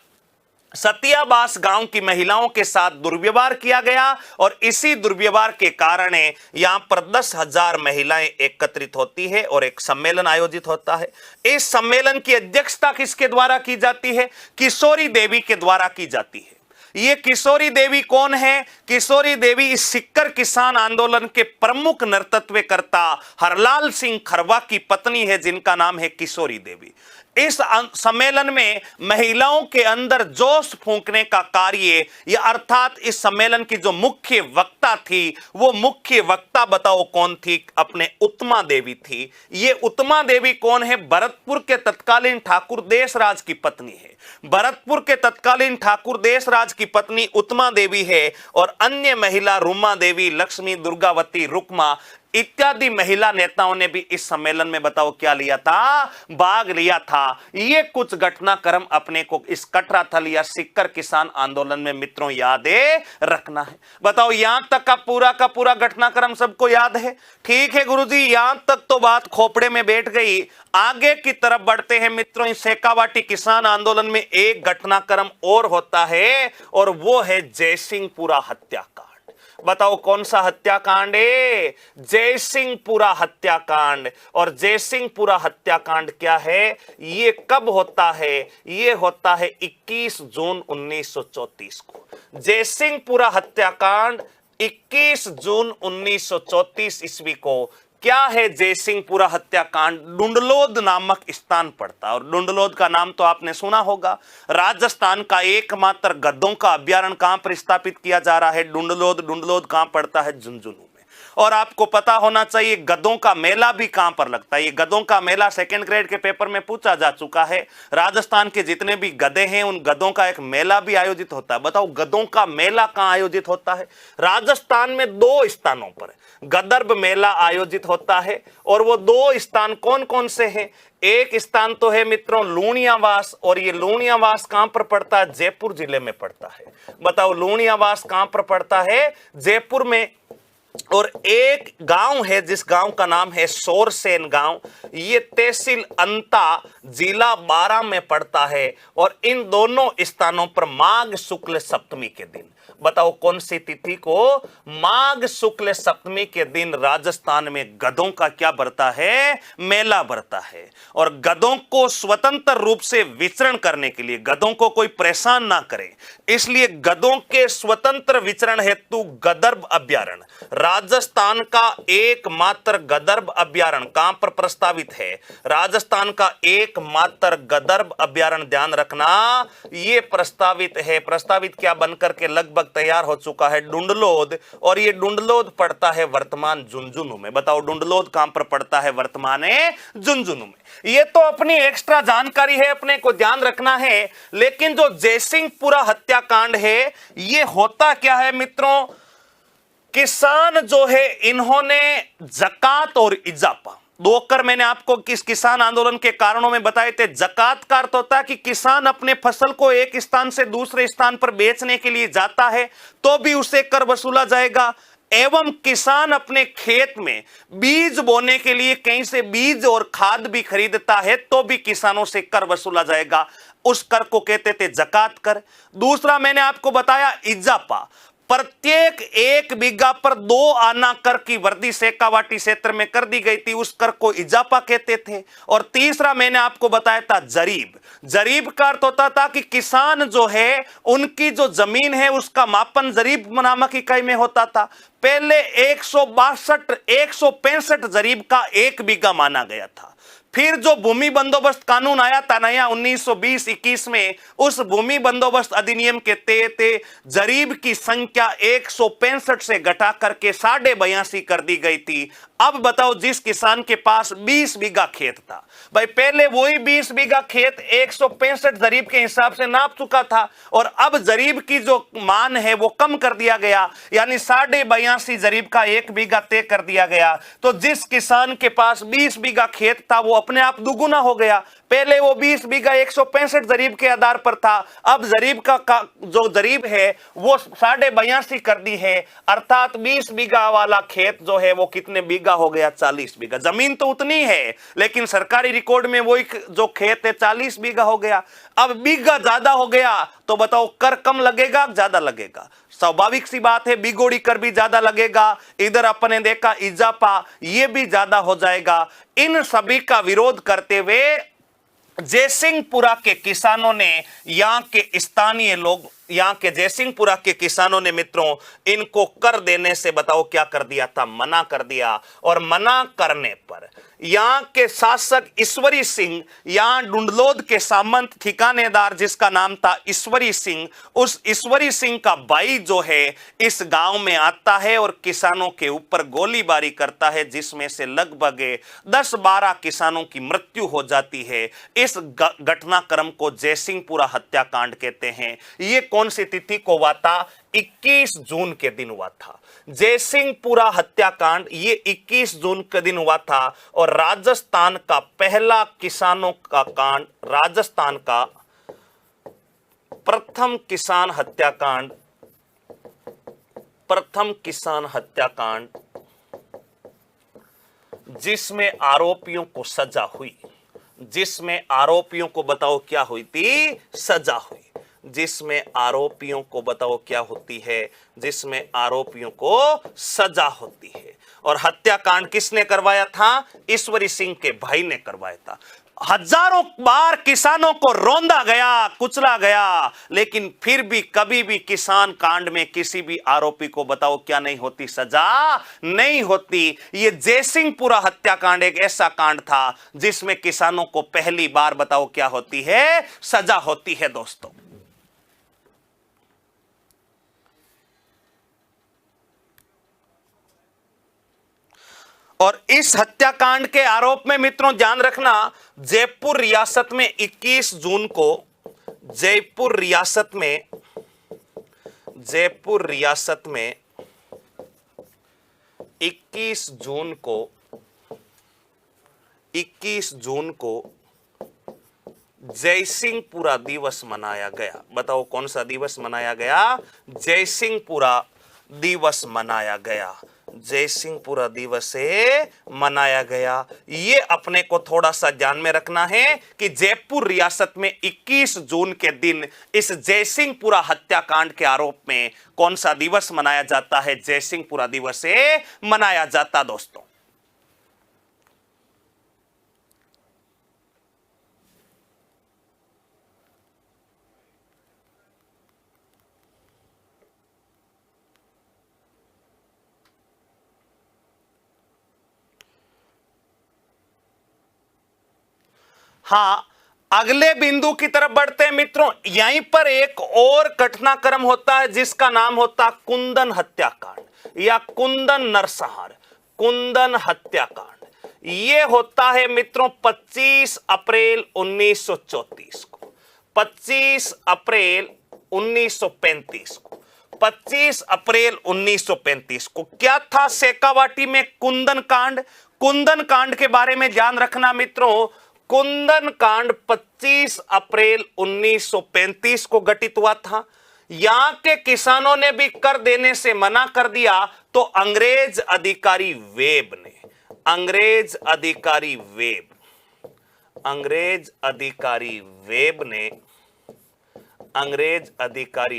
सतियाबास गांव की महिलाओं के साथ दुर्व्यवहार किया गया और इसी दुर्व्यवहार के कारण यहां पर 10,000 महिलाएं एकत्रित होती है और एक सम्मेलन आयोजित होता है। इस सम्मेलन की अध्यक्षता किसके द्वारा की जाती है? किशोरी देवी के द्वारा की जाती है। ये किशोरी देवी कौन है? किशोरी देवी इस सिक्कर किसान आंदोलन के प्रमुख नेतृत्वकर्ता हरलाल सिंह खरवा की पत्नी है, जिनका नाम है किशोरी देवी। इस सम्मेलन में महिलाओं के अंदर जोश फूंकने का कार्य, या अर्थात इस सम्मेलन की जो मुख्य वक्ता थी, वो मुख्य वक्ता बताओ कौन थी? अपने उत्तमा देवी थी। ये उत्तमा देवी कौन है? भरतपुर के तत्कालीन ठाकुर देशराज की पत्नी है। भरतपुर के तत्कालीन ठाकुर देशराज की पत्नी उत्तमा देवी है और अन्य महिला रुमा देवी, लक्ष्मी, दुर्गावती, रुक्मा इत्यादि महिला नेताओं ने भी इस सम्मेलन में बताओ क्या लिया था? भाग लिया था। ये कुछ घटनाक्रम अपने को इस कटराथल या सिक्कर किसान आंदोलन में मित्रों याद रखना है। बताओ यहां तक का पूरा घटनाक्रम सबको याद है? ठीक है गुरुजी, यहां तक तो बात खोपड़े में बैठ गई। आगे की तरफ बढ़ते हैं मित्रों। इस शेखावाटी किसान आंदोलन में एक घटनाक्रम और होता है और वो है जयसिंहपुरा हत्याकांड। बताओ कौन सा हत्याकांड है? जयसिंहपुरा हत्याकांड। और जयसिंहपुरा हत्याकांड क्या है? ये कब होता है? ये होता है 21 जून 1934 को। जयसिंहपुरा हत्याकांड 21 जून 1934 ईस्वी को। क्या है जयसिंहपुरा हत्याकांड? डुंडलोद नामक स्थान पड़ता है और डुंडलोद का नाम तो आपने सुना होगा। राजस्थान का एकमात्र गधों का अभ्यारण्य कहां पर स्थापित किया जा रहा है? डुंडलोद। डुंडलोद कहां पड़ता है? झुंझुनू में। और आपको पता होना चाहिए गधों का मेला भी कहां पर लगता है। ये गधों का मेला सेकंड ग्रेड के पेपर में पूछा जा चुका है। राजस्थान के जितने भी गधे हैं उन गधों का एक मेला भी आयोजित होता है। बताओ गधों का मेला कहां आयोजित होता है? राजस्थान में 2 स्थानों पर गदर्भ मेला आयोजित होता है और वो 2 स्थान कौन कौन से हैं? एक स्थान तो है मित्रों लूणियावास, और ये लूणियावास कहां पर पड़ता है? जयपुर जिले में पड़ता है। बताओ लूणियावास कहां पर पड़ता है? जयपुर में। और एक गांव है जिस गांव का नाम है सोरसेन गांव। ये तहसील अंता जिला 12 में पड़ता है और इन दोनों स्थानों पर माघ शुक्ल सप्तमी के दिन, बताओ कौन सी तिथि को? माघ शुक्ल सप्तमी के दिन राजस्थान में गधों का क्या बढ़ता है? मेला बढ़ता है। और गधों को स्वतंत्र रूप से विचरण करने के लिए, गधों को कोई परेशान ना करे, इसलिए गधों के स्वतंत्र विचरण हेतु गदर्भ अभ्यारण्य, राजस्थान का एकमात्र गदर्भ अभ्यारण्य कहां पर प्रस्तावित है? राजस्थान का एकमात्र गदर्भ अभ्यारण्य, ध्यान रखना, यह प्रस्तावित है। प्रस्तावित क्या बनकर के लगभग तैयार हो चुका है? डुंडलोद। और ये डुंडलोद पड़ता है वर्तमान झुंझुनू में। बताओ डुंडलोद कहां पर पड़ता है? वर्तमान झुंझुनू में। ये तो अपनी एक्स्ट्रा जानकारी है, अपने को ध्यान रखना है। लेकिन जो जयसिंहपुरा हत्याकांड है, ये होता क्या है मित्रों? किसान जो है इन्होंने जकात और इजाफा 2 कर मैंने आपको किस किसान आंदोलन के कारणों में बताए थे। जकात का अर्थ होता है कि किसान अपने फसल को एक स्थान से दूसरे स्थान पर बेचने के लिए जाता है तो भी उसे कर वसूला जाएगा, एवं किसान अपने खेत में बीज बोने के लिए कहीं से बीज और खाद भी खरीदता है तो भी किसानों से कर वसूला जाएगा। उस कर को कहते थे जकात कर। दूसरा मैंने आपको बताया इजाफा। प्रत्येक 1 बीघा पर 2 आना कर की वृद्धि शेखावाटी क्षेत्र में कर दी गई थी, उस कर को इजाफा कहते थे। और तीसरा मैंने आपको बताया था जरीब। जरीब का अर्थ होता था कि किसान जो है उनकी जो जमीन है उसका मापन जरीब नामक इकाई में होता था। पहले 165 जरीब का 1 बीघा माना गया था। फिर जो भूमि बंदोबस्त कानून आया था नया 1920-21 में, उस भूमि बंदोबस्त अधिनियम के तहत जरीब की संख्या 165 से घटा करके 82.5 कर दी गई थी। अब बताओ जिस किसान के पास 20 बीघा खेत था, भाई पहले वही 20 बीघा खेत 165 जरीब के हिसाब से नाप चुका था और अब जरीब की जो मान है वो कम कर दिया गया, यानी 82.5 82 जरीब का 1 बीघा तय कर दिया गया। तो जिस किसान के पास 20 बीघा खेत था वो अपने आप दुगुना हो गया। पहले वो 20 बीघा 165 जरीब के आधार पर था, अब जरीब का जो जरीब है वो 82.5 कर दी है, अर्थात 20 बीघा वाला खेत जो है वो कितने बीघा हो गया, 40 बीघा। जमीन तो उतनी है लेकिन सरकारी रिकॉर्ड में वो जो खेत है 40 बीघा हो गया। अब बीघा ज्यादा हो गया तो बताओ कर कम लगेगा ज्यादा लगेगा? स्वाभाविक सी बात है, बिगोड़ी कर भी ज्यादा लगेगा। इधर अपने देखा इजाफा ये भी ज्यादा हो जाएगा। इन सभी का विरोध करते हुए जयसिंहपुरा के किसानों ने, यहां के स्थानीय लोग, यहां के जयसिंहपुरा के किसानों ने मित्रों इनको कर देने से बताओ क्या कर दिया था, मना कर दिया। और मना करने पर यहां के शासक ईश्वरी सिंह, यहां डुंडलोद के सामंत ठिकानेदार जिसका नाम था ईश्वरी सिंह, उस ईश्वरी सिंह का भाई जो है इस गांव में आता है और किसानों के ऊपर गोलीबारी करता है, जिसमें से लगभग 10-12 किसानों की मृत्यु हो जाती है। इस घटनाक्रम को जयसिंहपुरा हत्याकांड कहते हैं। ये कौन सी तिथि को हुआ था? 21 जून के दिन हुआ था। जयसिंहपुरा हत्याकांड ये 21 जून के दिन हुआ था। और राजस्थान का पहला किसानों का कांड, राजस्थान का प्रथम किसान हत्याकांड, प्रथम किसान हत्याकांड जिसमें आरोपियों को सजा हुई, जिसमें आरोपियों को बताओ क्या हुई थी, सजा हुई। जिसमें आरोपियों को बताओ क्या होती है, जिसमें आरोपियों को सजा होती है। और हत्याकांड किसने करवाया था? ईश्वरी सिंह के भाई ने करवाया था। हजारों बार किसानों को रौंदा गया, कुचला गया, लेकिन फिर भी कभी भी किसान कांड में किसी भी आरोपी को बताओ क्या नहीं होती, सजा नहीं होती। ये जयसिंहपुरा हत्याकांड एक ऐसा कांड था जिसमें किसानों को पहली बार बताओ क्या होती है, सजा होती है दोस्तों। और इस हत्याकांड के आरोप में मित्रों ध्यान रखना, जयपुर रियासत में 21 जून को, जयपुर रियासत में 21 जून को जयसिंहपुरा दिवस मनाया गया। बताओ कौन सा दिवस मनाया गया? जयसिंहपुरा दिवस मनाया गया। जयसिंहपुरा दिवस से मनाया गया। ये अपने को थोड़ा सा ध्यान में रखना है कि जयपुर रियासत में 21 जून के दिन इस जयसिंहपुरा हत्याकांड के आरोप में कौन सा दिवस मनाया जाता है? जयसिंहपुरा दिवस से मनाया जाता दोस्तों। हाँ, अगले बिंदु की तरफ बढ़ते हैं मित्रों। यहीं पर एक और घटनाक्रम होता है जिसका नाम होता कुंदन हत्याकांड या कुंदन नरसंहार, कुंदन हत्याकांड। यह होता है मित्रों 25 अप्रैल 1934 को, 25 अप्रैल 1935 को, 25 अप्रैल 1935 को। क्या था शेखावाटी में कुंदन कांड? कुंदन कांड के बारे में ध्यान रखना मित्रों। कुंदन कांड 25 अप्रैल 1935 को घटित हुआ था। यहां के किसानों ने भी कर देने से मना कर दिया तो अंग्रेज अधिकारी वेब ने, अंग्रेज अधिकारी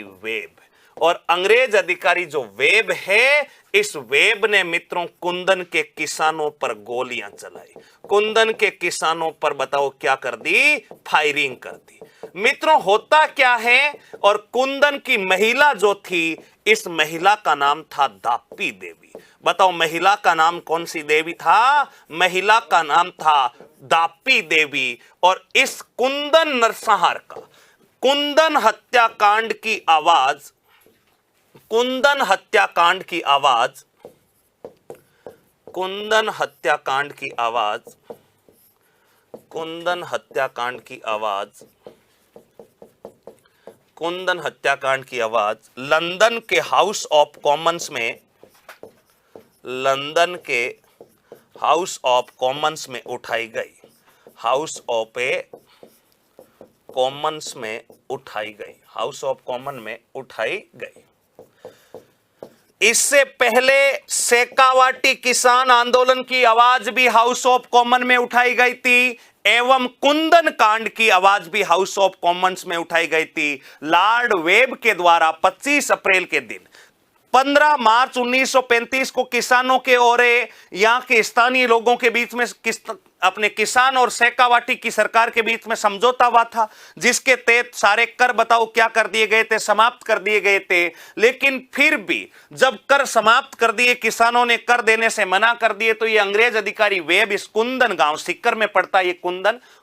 वेब और अंग्रेज अधिकारी जो वेब है, इस वेब ने मित्रों कुंदन के किसानों पर गोलियां चलाई, कुंदन के किसानों पर बताओ क्या कर दी, फायरिंग कर दी। मित्रों होता क्या है, और कुंदन की महिला जो थी, इस महिला का नाम था दाप्पी देवी। बताओ महिला का नाम कौन सी देवी था? महिला का नाम था दाप्पी देवी। और इस कुंदन नरसंहार का, कुंदन हत्याकांड की आवाज, कुंदन हत्याकांड की आवाज, कुंदन हत्याकांड की आवाज, कुंदन हत्याकांड की आवाज, कुंदन हत्याकांड की आवाज लंदन के हाउस ऑफ कॉमन्स में, लंदन के हाउस ऑफ कॉमन्स में उठाई गई, हाउस ऑफ कॉमन्स में उठाई गई, हाउस ऑफ कॉमन में उठाई गई। इससे पहले शेखावाटी किसान आंदोलन की आवाज भी हाउस ऑफ कॉमन में उठाई गई थी एवं कुंदन कांड की आवाज भी हाउस ऑफ कॉमन्स में उठाई गई थी। लॉर्ड वेब के द्वारा 25 अप्रैल के दिन 15 मार्च 1935 को किसानों के और यहाँ के स्थानीय लोगों के बीच में अपने किसान और शेखावाटी की सरकार के बीच में समझौता हुआ था, जिसके तहत सारे कर बताओ क्या कर दिए गए थे, समाप्त कर दिए गए थे। लेकिन फिर भी जब कर समाप्त कर दिए, किसानों ने कर देने से मना कर दिए, तो ये अंग्रेज अधिकारी वेब इस कुंदन गांव, सिक्कर में पड़ता है ये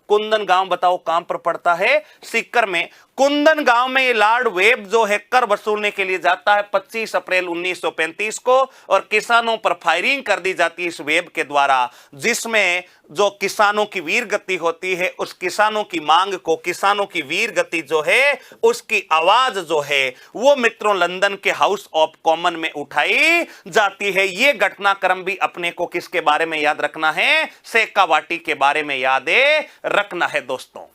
कुंदन गांव बताओ कहां पर पड़ता है, सिक्कर में। कुंदन गांव में ये लॉर्ड वेब जो है कर वसूलने के लिए जाता है 25 अप्रैल 1935 को, और किसानों पर फायरिंग कर दी जाती है इस वेब के द्वारा, जिसमें जो किसानों की वीर गति होती है, उस किसानों की मांग को, किसानों की वीर गति जो है उसकी आवाज जो है वो मित्रों लंदन के हाउस ऑफ कॉमन में उठाई जाती है। ये घटनाक्रम भी अपने को किसके बारे में याद रखना है, शेखावाटी के बारे में याद रखना है दोस्तों।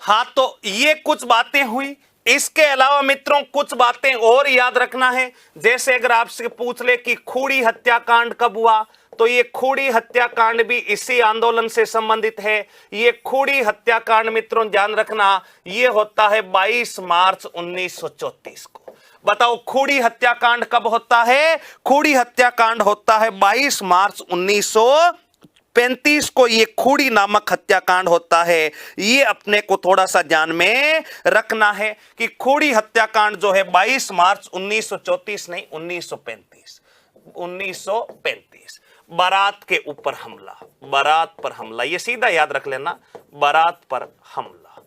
हाँ, तो ये कुछ बातें हुई। इसके अलावा मित्रों कुछ बातें और याद रखना है। जैसे अगर आपसे पूछ ले कि खूड़ी हत्याकांड कब हुआ, तो ये खूड़ी हत्याकांड भी इसी आंदोलन से संबंधित है। ये खूड़ी हत्याकांड मित्रों ध्यान रखना, ये होता है 22 मार्च 1934 को। बताओ खूड़ी हत्याकांड कब होता है? खूड़ी हत्याकांड होता है 22 मार्च 1935 को ये खूड़ी नामक हत्याकांड होता है। ये अपने को थोड़ा सा ध्यान में रखना है कि खूड़ी हत्याकांड जो है 22 मार्च 1934 नहीं 1935 बारात के ऊपर हमला, बारात पर हमला, ये सीधा याद रख लेना, बारात पर हमला।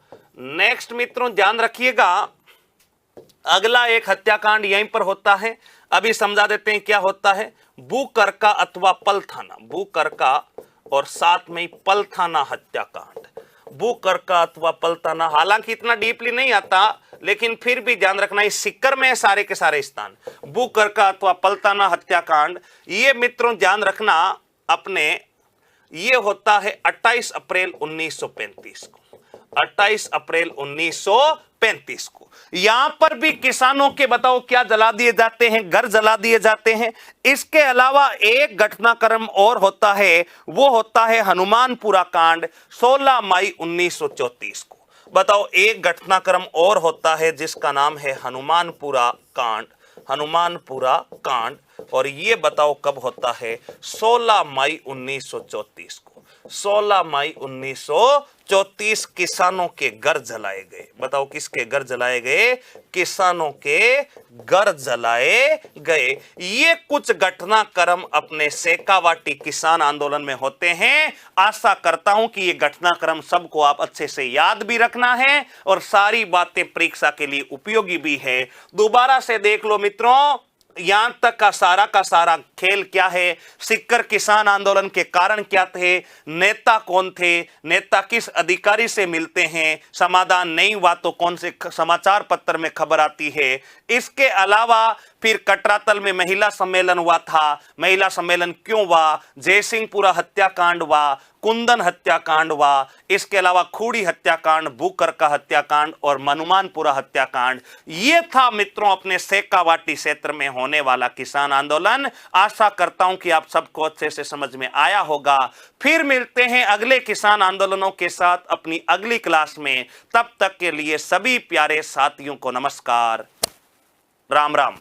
नेक्स्ट मित्रों ध्यान रखिएगा, अगला एक हत्याकांड यहीं पर होता है, अभी समझा देते हैं क्या होता है। बुकरका अथवा पलथाना, बुकरका और साथ में पलथाना हत्याकांड, बुकरका अथवा पलथाना, हालांकि इतना डीपली नहीं आता लेकिन फिर भी ध्यान रखना, इस सिक्कर में सारे के सारे स्थान। बुकरका अथवा पलथाना हत्याकांड, ये मित्रों ध्यान रखना अपने, ये होता है 28 अप्रैल 1935 को, 28 अप्रैल 1935 को। यहां पर भी किसानों के बताओ क्या जला दिए जाते हैं, घर जला दिए जाते हैं। इसके अलावा एक घटनाक्रम और होता है, वो होता है हनुमानपुरा कांड 16 मई 1934 को। बताओ एक घटनाक्रम और होता है जिसका नाम है हनुमानपुरा कांड, हनुमानपुरा कांड, और ये बताओ कब होता है, 16 मई 1934 को। 16 मई 1934 किसानों के घर जलाए गए। बताओ किसके घर जलाए गए? किसानों के घर जलाए गए। ये कुछ घटनाक्रम अपने शेखावाटी किसान आंदोलन में होते हैं। आशा करता हूं कि ये घटनाक्रम सबको आप अच्छे से याद भी रखना है और सारी बातें परीक्षा के लिए उपयोगी भी है। दोबारा से देख लो मित्रों, यहां तक का सारा खेल क्या है, सिक्कर किसान आंदोलन के कारण क्या थे, नेता कौन थे, नेता किस अधिकारी से मिलते हैं, समाधान नहीं हुआ तो कौन से समाचार पत्र में खबर आती है। इसके अलावा फिर कटरातल में महिला सम्मेलन हुआ था, महिला सम्मेलन क्यों हुआ, जयसिंहपुरा हत्याकांड हुआ, कुंदन हत्याकांड हुआ, इसके अलावा खूड़ी हत्याकांड, बुकरका हत्याकांड और हनुमानपुरा हत्याकांड। ये था मित्रों अपने शेखावाटी क्षेत्र में होने वाला किसान आंदोलन। आशा करता हूं कि आप सबको अच्छे से समझ में आया होगा। फिर मिलते हैं अगले किसान आंदोलनों के साथ अपनी अगली क्लास में। तब तक के लिए सभी प्यारे साथियों को नमस्कार, राम राम।